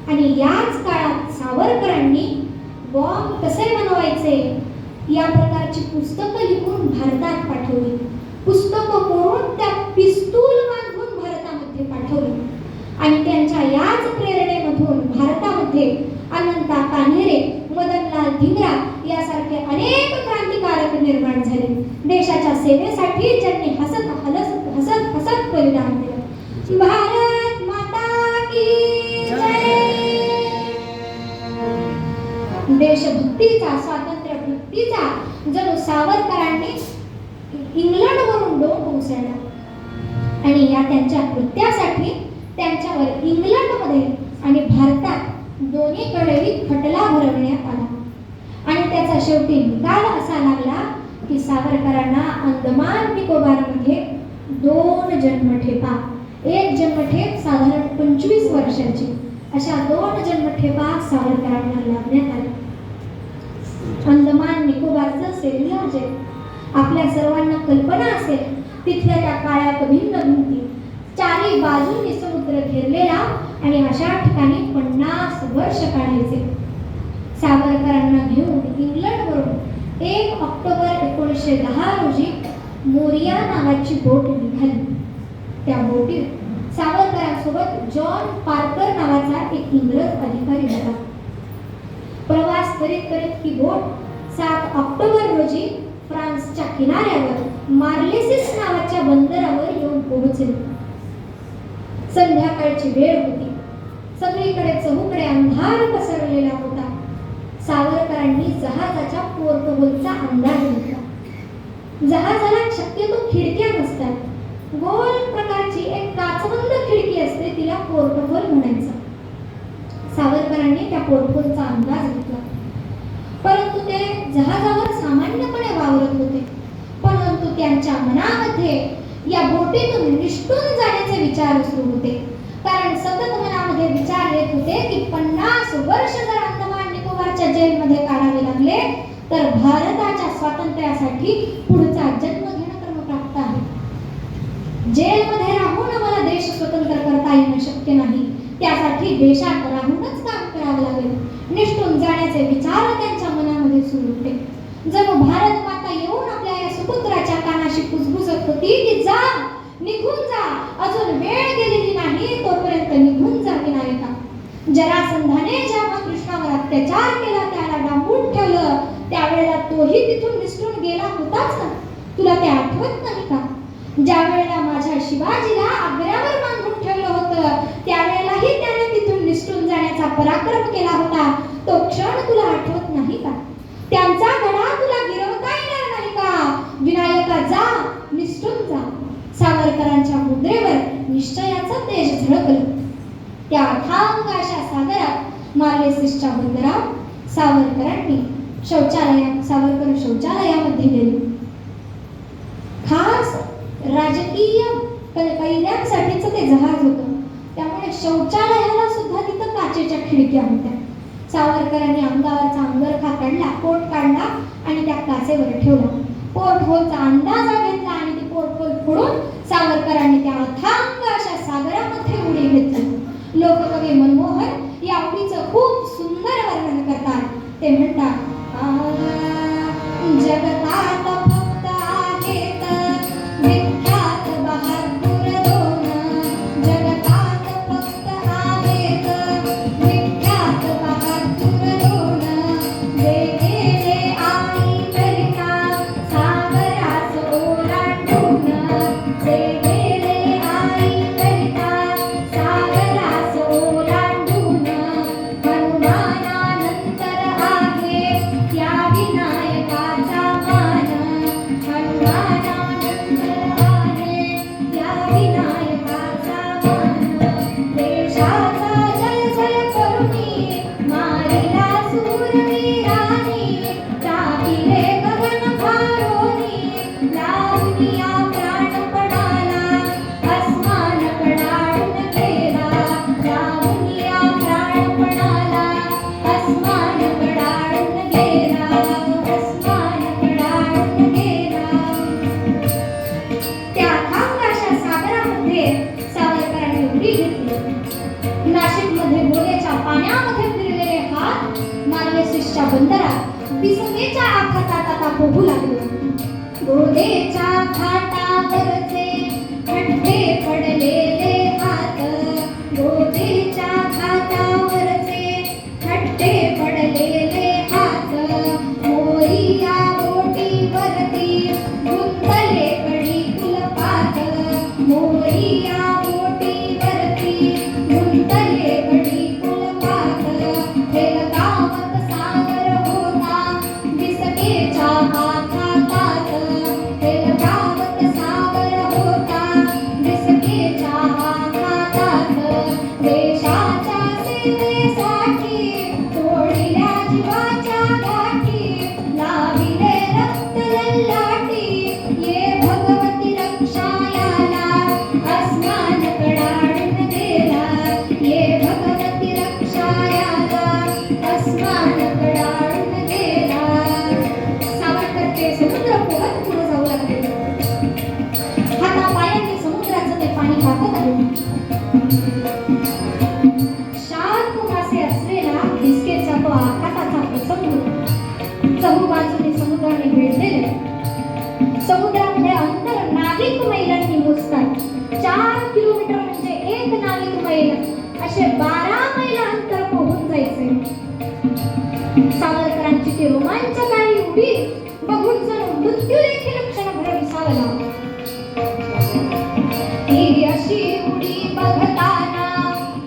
आणि याच काळात सावरकरांनी बॉम्ब कसे बनवायचे या प्रकारची पुस्तकं लिहून भारतात पाठवली. पुस्तकं कोरून त्या पिस्तूल बांधून भारतामध्ये पाठवली. आणि त्यांच्या याच प्रेरणेमधून भारतामध्ये अनंता कान्हेरे, मदनलाल धिंगरा यासारखे अनेक क्रांतिकारक निर्माण झाले. देशाच्या सेवेसाठी ज्यांनी हसत बलिदान दिलं. भारत माता की जय. देशभक्तीचा, स्वातंत्र्य भक्तीचा जणू सावरकरांनी इंग्लंडवरून डोंब उसळला. आणि या त्यांच्या कृत्यासाठी त्यांच्यावर इंग्लंडमध्ये आणि भारतात दोन्हीकडेही खटला भरवण्यात आला. आणि त्याचा शेवटी निकाल असा लागला की सावरकरांना अंदमान निकोबारमध्ये 2 जन्मठेपा, एक जन्मठेप साधारण 25 वर्षाची, अशा 2 जन्मठेपा सावरकरांना लावण्यात आल्या. अंदमान निकोबारचं सेल्युलर जेल आपल्या सर्वांना कल्पना असेल. तिथल्या त्या काळ्या कभिन्न भिंती, चारी बाजूंनी समुद्र घेरलेला आणि अशा ठिकाणी 50 वर्ष काढायचे. सावरकरांना घेऊन इंग्लंडवरून 1 ऑक्टोबर 1910 रोजी मोरिया नावाची बोट निघाली. त्या बोटीत सावरकरांसोबत जॉन पार्कर नावाचा एक इंग्रज अधिकारी होता. प्रवास करीत करीत ही बोट 7 ऑक्टोबर रोजी फ्रान्सच्या किनाऱ्यावर मार्लेसिस नावाच्या बंदरावर येऊन पोहोचली. संध्याकाळची वेळ होती. सगळीकडे चहूकडे अंधार पसरलेला होता. सावरकरांनी जहाजाच्या पोर्टहोलचा अंदाज घेतला. जहाजाला शक्यतो खिडक्या नसतात. गोल प्रकारची एक काचबंद खिडकी असते, तिला पोर्टहोल म्हणायचं. सावरकरांनी त्या पोर्टहोलचा अंदाज घेतला. परंतु ते जहाजावर सामान्यपणे वावरत होते. परंतु त्यांच्या मनामध्ये या बोटीतून निष्ठून जाण्याचे विचार सुरू होते. कारण सतत मनामध्ये विचार येत होते की 50 वर्ष जर अंदमान निकोबारच्या जेलमध्ये काढावे लागले तर भारताच्या स्वातंत्र्यासाठी पुढचा जन्म घेणं क्रमप्राप्त आहे. जेलमध्ये राहून मला देश स्वतंत्र करता येणं शक्य नाही. त्यासाठी देशात राहूनच काम करावं लागेल. निष्ठून जाण्याचे विचार त्यांच्या मनामध्ये सुरू होते. जणू भारत माता येऊन आपल्या या सुपुत्राच्या कानाशी कुजबुजत होती की जा, निघून जा, अजून वेळ गेलेली नाही, तोपर्यंत निघून जा विनायका. जरासंधाने जेव्हा कृष्णावर अत्याचार केला, त्याला डांबून ठेवलं, त्यावेळेला तोही तिथून निसटून गेला होताच ना. तुला ते आठवत नाही का? ज्या वेळेला माझ्या शिवाजीला आग्र्यावर बांधून ठेवलं होतं त्यावेळेलाही त्याने तिथून निसटून जाण्याचा पराक्रम केला होता. तो क्षण तुला आठवत नाही का? त्यांचा गडा तुला गिरवता येणार नाही का? विनायका जा, निसटून जा. सावरकरांच्या मुद्रेवर निश्चयाचं तेज झळकलं. त्या अथांग अशा सागरात मार्लेसिसच्या बंदरात सावरकर शौचालयामध्ये गेले. खास राजकीय कैद्यांसाठीचं ते जहाज होतं. त्यामुळे शौचालयाला सुद्धा तिथं काचेच्या खिडक्या होत्या. सावरकरांनी अंगावरचा अंगरखा काढला, कोट काढला आणि त्या काचेवर ठेवला. पोर्टहोलचा अंदाजा घेतला आणि ती पोर्टहोल फोडून सावरकरांनी त्या अथांग अशा सागरामध्ये उडी घेतली. लोककवी मनमोहन या उडीचं खूप सुंदर वर्णन करतात. ते म्हणतात, जगतात फक्त आहेत विख्यात बहादूर दोन, जगतात फक्त आहेत विख्यात बहादूर दोन, जे गेले आई करिता सागरास ओलांडून, जे गेले आई करिता सागरास ओलांडून, हनुमानानंतर आहे या विनायकाचा गोदेच्या आखातात आता पोहू लागलो. गोदेच्या घाटावरचे खड्डे पडलेले हात, गोदेच्या घाटावरचे खड्डे पडलेले हात, मोरिया बोटीवरती गुंतले कडी कुलपात, मोरिया बोटीवरती गुंतले कडी कुलपात. हेलगावत सागर होता दिसकेच्या आखातात, हेलगावत सागर होता दिसकेच्या आखातात. देशाच्या सेवेसाठी तोडल्या जीवाच्या गाठी, लाविले रक्त ललाटी. ये भगवती रक्षायाला अस्मान कडाडून गेला, ये भगवती रक्षायाला अस्मान कडाडून गेला. सावरकर ते समुद्र पोहत पुढे जाऊ लागले. हातापायांनी समुद्राचं ते पाणी वाहत आले. शांत मासे असलेला दिसकेचा तो आखाताचा प्रसंग चहूबाजूने समुद्राने वेढलेले. समुद्रामध्ये अंतर नाविक मैलांनी मोजतात. 4 किलोमीटर म्हणजे 1 नाविक मैल, असे 12 मैल अंतर पोहून जायचे. सावरकरांची ती रोमांचकारी उडी बघून जणू मृत्यू देखील क्षणभर विसावला. ही अशी उडी बघताना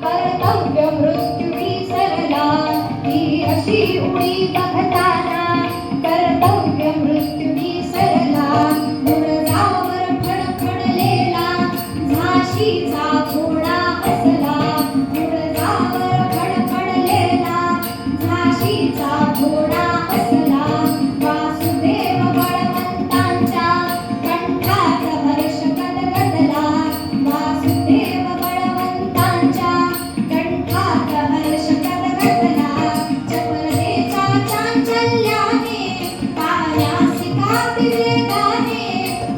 कर्तव्य मृत्यू विसरला, ही अशी उडी बघताना कर्तव्य मृत्यू विसरला. बुरजावर फडफडलेला झाशीचा घोडा हसला, बुरजावर फडफडलेला झाशीचा घोडा हसला. वासुदेव बळवंतांच्या कंठात हर्ष गदगदला, वासुदेव बळवंतांच्या कंठात हर्ष गदगदला. चपलतेच्या चांचल्याने पायासी कापिवेगाने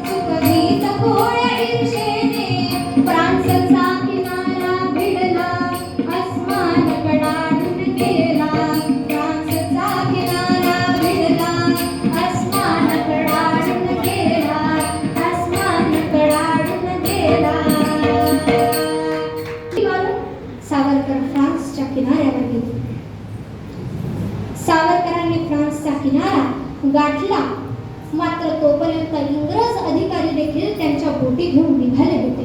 चुकवीत घोड्या ईर्षेने फ्रान्सचा किनारा भिडला, अस्मान कडाडून गेला. फ्रान्सचा किनारा भिडला, अस्मान कडाडून गेला, अस्मान कडाडून गेला. सावरकर फ्रान्सच्या किनाऱ्यावर गेले. सावरकरांनी फ्रान्सचा किनारा गाठला, मात्र तोपर्यंत इंग्रज अधिकारी देखील त्यांच्या बोटी घेऊन निघाले होते.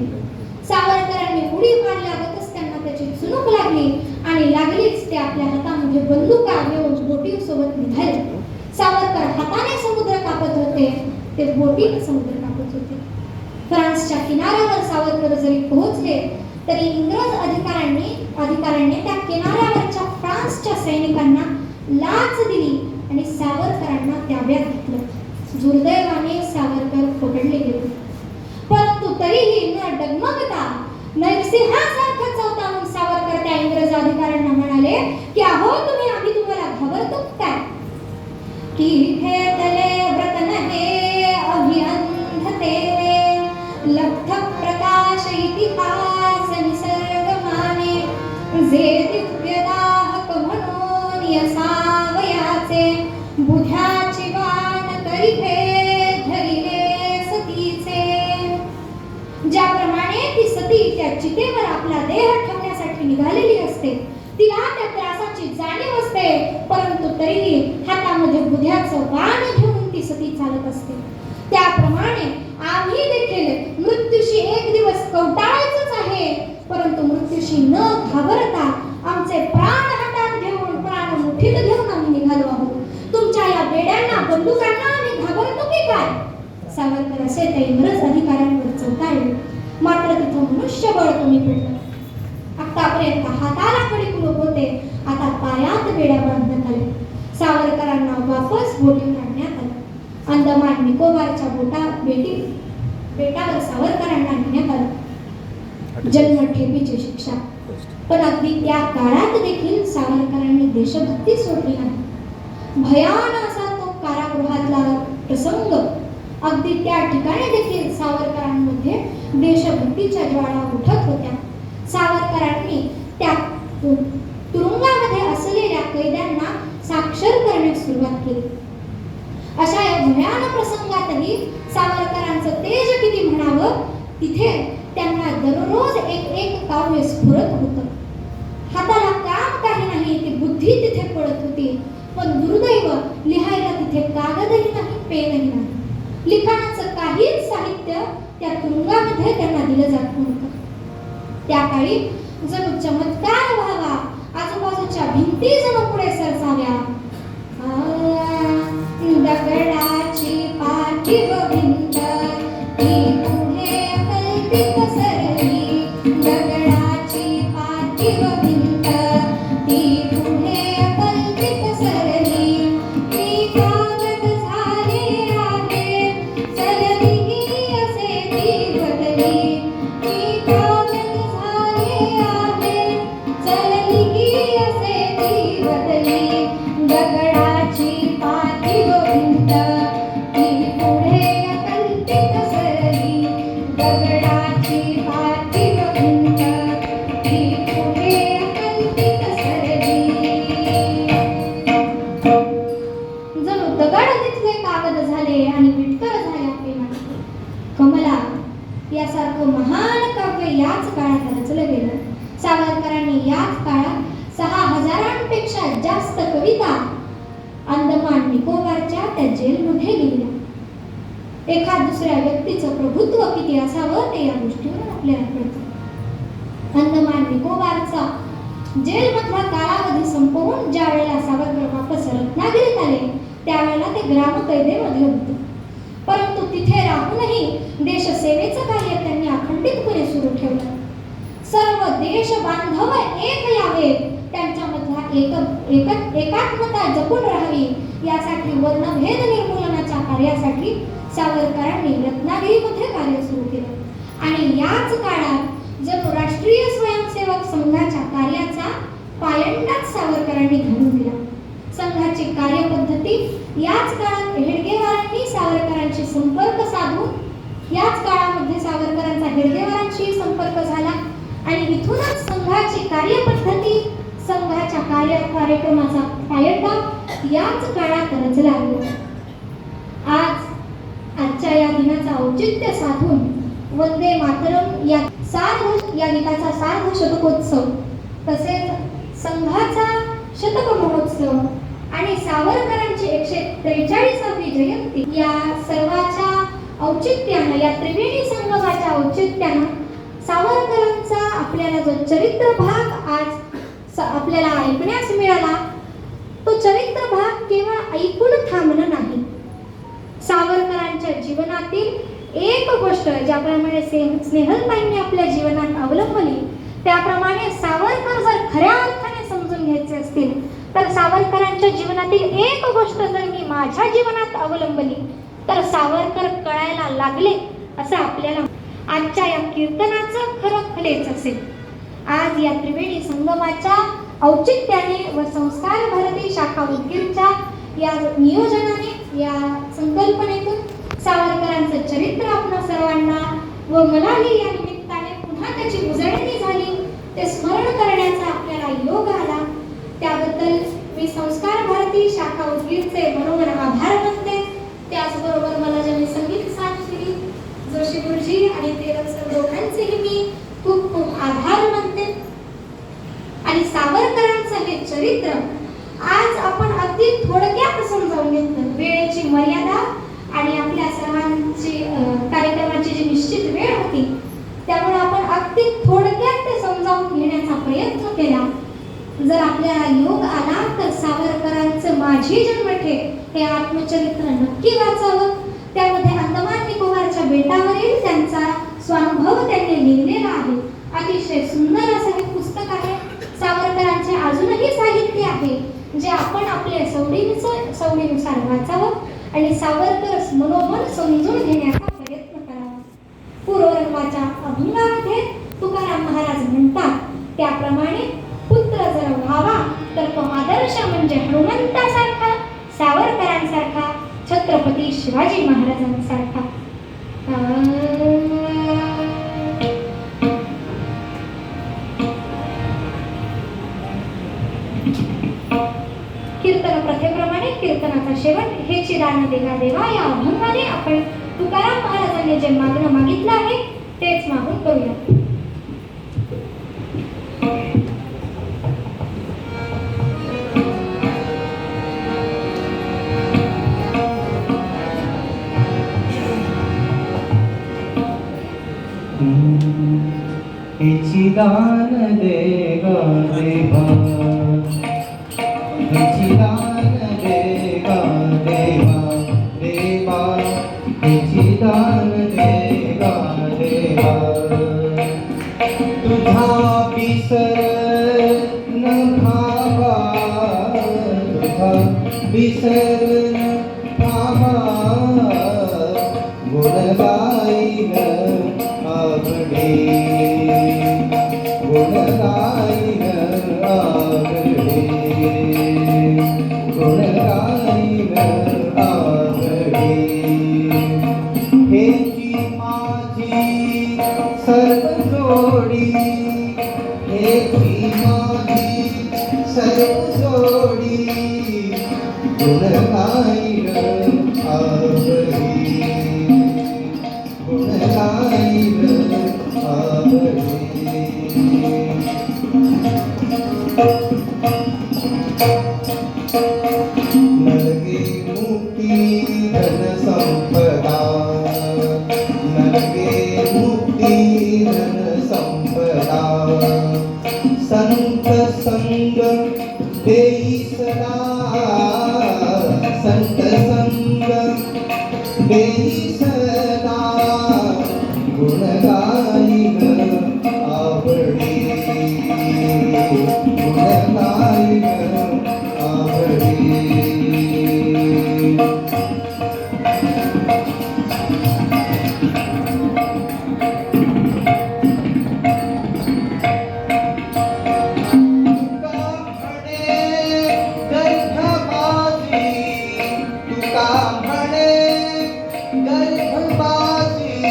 सावरकरांनी उडी मारल्यावरच त्यांना त्याची चुणूक लागली आणि लागलीच ते आपल्या हातामध्ये बंदुका घेऊन बोटीसोबत निघाले. सावरकर हाताने समुद्र कापत होते, ते बोटीने समुद्र कापत होते. फ्रान्सच्या किनाऱ्यावर सावरकर जरी पोहोचले तरी इंग्रज अधिकाऱ्यांनी त्या किनाऱ्यावरच्या फ्रान्सच्या सैनिकांना लाच दिली आणि सावरकरांना ताब्यात घेतलं. दुर्दैवाने सावरकर पकडले गेले, परंतु तरीही न डगमगता नरसिंहासारखा चौतावून सावरकर त्या इंग्रज अधिकाऱ्यांना म्हणाले की अहो आम्ही तुम्हाला घाबरतो काय? की हे तले व्रत नहे अभिअंधते, लब्ध प्रकाश इतिहास निसर्ग माने, जे दिव्यदाहक म्हणून यसावयाचे बुध्याची वाण करिते धरिले सतीचे. ज्याप्रमाणे ती सती त्या चितेवर आपला देह ठेवण्यासाठी निघालेली असते, तिला त्या त्रासाची जाणीव असते, परंतु तरीही हातामध्ये बुध्याचं वाण घेऊन ती सती चालत असते. त्याप्रमाणे आम्ही देखील मृत्यूशी एक दिवस कवटाळायचंच आहे, परंतु मृत्यूशी न घाबरता आमचे प्राण हातात घेऊन, प्राण मुठीत घेऊन आम्ही निघालो आहोत. तुमच्या या बेड्यांना, बंदुकांना आम्ही घाबरतो की काय? सावरकर असे त्या इंग्रज अधिकाऱ्यांवर चौताळले, मात्र तिथं मनुष्यबळ कमी पडलं. आतापर्यंत हाताला कडी कुलूप होते, आता पायात बेड्या बांधण्यात आल्या. सावरकरांना वापस बोटीवर आणण्यात आलं. अंदमान निकोबारच्या बेटावर सावरकरांना नेण्यात आलं. जन्मठेपीची शिक्षा. पण अगदी त्या काळात देखील सावरकरांनी देशभक्ती सोडली नाही. भयान असा तो कारागृहातला प्रसंग. अगदी त्या ठिकाणी देखील सावरकरांमध्ये देशभक्तीच्या ज्वाळा उठत होत्या. सावरकरांनी त्या तुरुंगामध्ये असलेल्या कैद्यांना साक्षर करण्यास सुरुवात केली. भयान प्रसंगातही सावरकरांचं तेज किती म्हणावं, तिथे त्यांना दररोज एक एक काव्य स्फुरत होतं. हाताला काम काही नाही ती बुद्धी तिथे पडत होती, पण दुर्दैव लिहायला तिथे कागदही नाही, पेनही नाही. लिखाणाचं काहीच साहित्य त्या तुरुंगामध्ये त्यांना दिलं जात नव्हतं. त्या काळी जणू चमत्कार व्हावा, आजूबाजूच्या भिंती जणू पुढे सरसाव्या. दगडाची पाठीव भिंत ती पुढे कल्पित सरली, दगडाची पाठीव भिंत ती पुढे कल्पित सरली. मी कागद झाले आहे चलली असे ती बदली, मी कागद झाले आहे चलली असे ती बदली. दगडाची पाठीव भिंत ती पुढे कल्पित सरली, दगडाची पाठीव भिंत ती पुढे कल्पित सरली. जणू दगड तिथले कागद झाले आणि विटकर झाल्या प्रेमाचे. कमला यासारखं महान काव्य याच काळात रचलं गेलं. सावरकरांनी याच काळात 6000पेक्षा जास्त कविता अंदमान निकोबारच्या त्या जेलमध्ये लिहिल्या. एखाद दुसऱ्या व्यक्तीचं प्रभुत्व किती असावं ते या गोष्टीवर आपल्याला कळतं. अंदमान निकोबारचा जेलमधला कालावधी संपवून ज्या वेळेला सावरकर वापस रत्नागिरीत आले, त्यावेळेला ते ग्रामकैदेमध्ये होते. परंतु तिथे राहूनही देशसेवेचं कार्य त्यांनी अखंडितपणे सुरू ठेवलं. सर्व देश बांधव एक यावे, त्यांच्यामधला एकात्मता जपून राहावी, यासाठी वर्णभेद निर्मूलनाच्या कार्यासाठी सावरकरांनी रत्नागिरीमध्ये कार्य सुरू केलं. आणि याच काळात जणू राष्ट्रीय स्वयंसेवक संघाच्या कार्याचा पायंडाच सावरकरांनी घालून दिला. संघाची कार्यपद्धती याच काळात हेडगेवारांनी सावरकरांशी संपर्क साधून याच काळामध्ये सावरकरांचा हेडगेवारांशी संपर्क झाला आणि इथूनच संघाची कार्यपद्धती, संघाच्या कार्यक्रमाचा पायंडा याच काळात रचला गेला. आजच्या या दिनाचा औचित्य साधून वंदे मातरम या गीताचा सार्ध शतकोत्सव, तसेच संघाचा शतक महोत्सव आणि सावरकरांची 143वी जयंती या सर्वाच्या औचित्यानं, या त्रिवेणी संगमाच्या औचित्यानं सावरकरांचा आपल्याला जो चरित्र भाग आज आपल्याला ऐकण्यास मिळाला, तो चरित्र भाग केवळ ऐकून थांबणं नाही. सावरकरांच्या जीवनातील एक गोष्ट ज्याप्रमाणे स्नेहलताईंनी आपल्या जीवनात अवलंबली, त्याप्रमाणे सावरकर जर खऱ्या अर्थाने समजून घ्यायचे असतील तर सावरकरांच्या जीवनातील एक गोष्ट जर मी माझ्या जीवनात अवलंबली तर सावरकर कळायला लागले असं आपल्याला आजच्या या कीर्तनाचं खरं फलेच असेल. आज या त्रिवेणी संगमाच्या औचित्याने व संस्कार भारती शाखा उदगीरच्या या नियोजनाने, या संकल्पनेतून सावरकरांचं चरित्र आपल्या सर्वांना व मलाही या निमित्ताने पुन्हा त्याची उजळणी झाली, ते स्मरण करण्याचा आपल्याला योग आला. त्याबद्दल मी संस्कार भारती शाखा उदगीरचे मनोमन आभार मानते. त्याचबरोबर मला ज्यांनी संगीत साथ दिली, जोशी गुरुजी आणि तेरक सर दोघांचेही मी खूप खूप आभार मानते. आणि सावरकरांचं हे चरित्र आज आपण अगदी थोडक्यात समजावून घेतलं. वेळेची मर्यादा आणि आपल्या सर्वांची कार्यक्रमाची जी निश्चित वेळ होती, त्यामुळे आपण अगदी थोडक्यात ते समजावून घेण्याचा प्रयत्न केला. जर आपल्याला योग आला तर सावरकरांचं माझी जन्मठे हे आत्मचरित्र नक्की वाचावं. त्यामध्ये अंदमान निकोबारच्या बेटावरील त्यांचा स्वानुभव त्यांनी लिहिलेला आहे. अतिशय सुंदर असं हे पुस्तक आहे. सावरकरांचे अजूनही साहित्य आहे जे आपण आपल्या सवडीनुसार वाचावं आणि सावरकर मनोमन समजून घेण्याचा प्रयत्न करावा. पूर्वरंगाच्या अभंगामध्ये तुकाराम महाराज म्हणतात त्याप्रमाणे पुत्र जर व्हावा तर तो आदर्श म्हणजे हनुमंतासारखा, सावरकरांसारखा, छत्रपती शिवाजी महाराजांसारखा. कीर्तन प्रथेप्रमाणे कीर्तनाचा शेवट हे चिरा गजानन देवा देवा या अभंगाने आपण तुकाराम महाराजांनी जे मागणं मागितलं आहे तेच मागून करूया. हिची दान दे ग देवा, हिची दान दे ग देवा देवा, हिची दान दे ग देवा. तुझा विसर न भावा, तुझा विसर न भावा, गुण गाईन आवडे, गुण गाईन आवडे, गुण गाईन आवडे. हेची माझी सर्व जोडी, हेची माझी सर्व जोडी, गुण गाईन आवडे, गुण गाईन आवडे. नरके मुक्ती धन संपदा, नरके मुक्ती धन संपदा, संत संग देई सदा, संत संग देई सदा, गुण गाईन आवडे, गुण गाईन आवडे. तुका म्हणे गर्भवासी,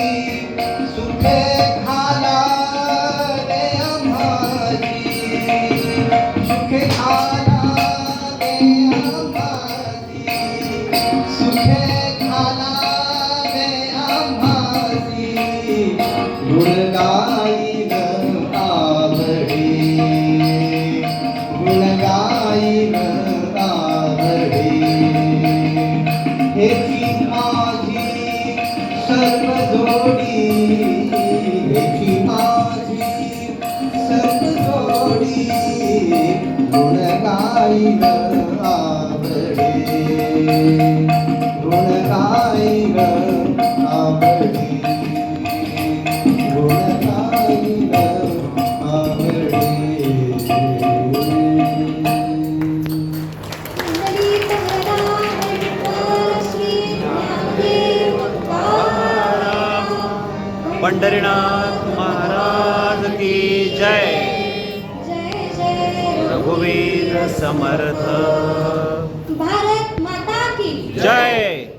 सुखे घाला रे आम्हासी, सुखे घाला रे आम्हासी, सुखे घाला रे आम्हासी, गुण गाईन आवडे, गुण गाईन आवडे. हेची माझी सर्व जोडी, हेची माझी सर्व जोडी, गुण गाईन आवडे, गुण गाईन आवडे, गुण गाईन आवडे. पंढरीनाथ महाराज की जय. जय जय रघुवीर समर्थ. भारत माता की जय.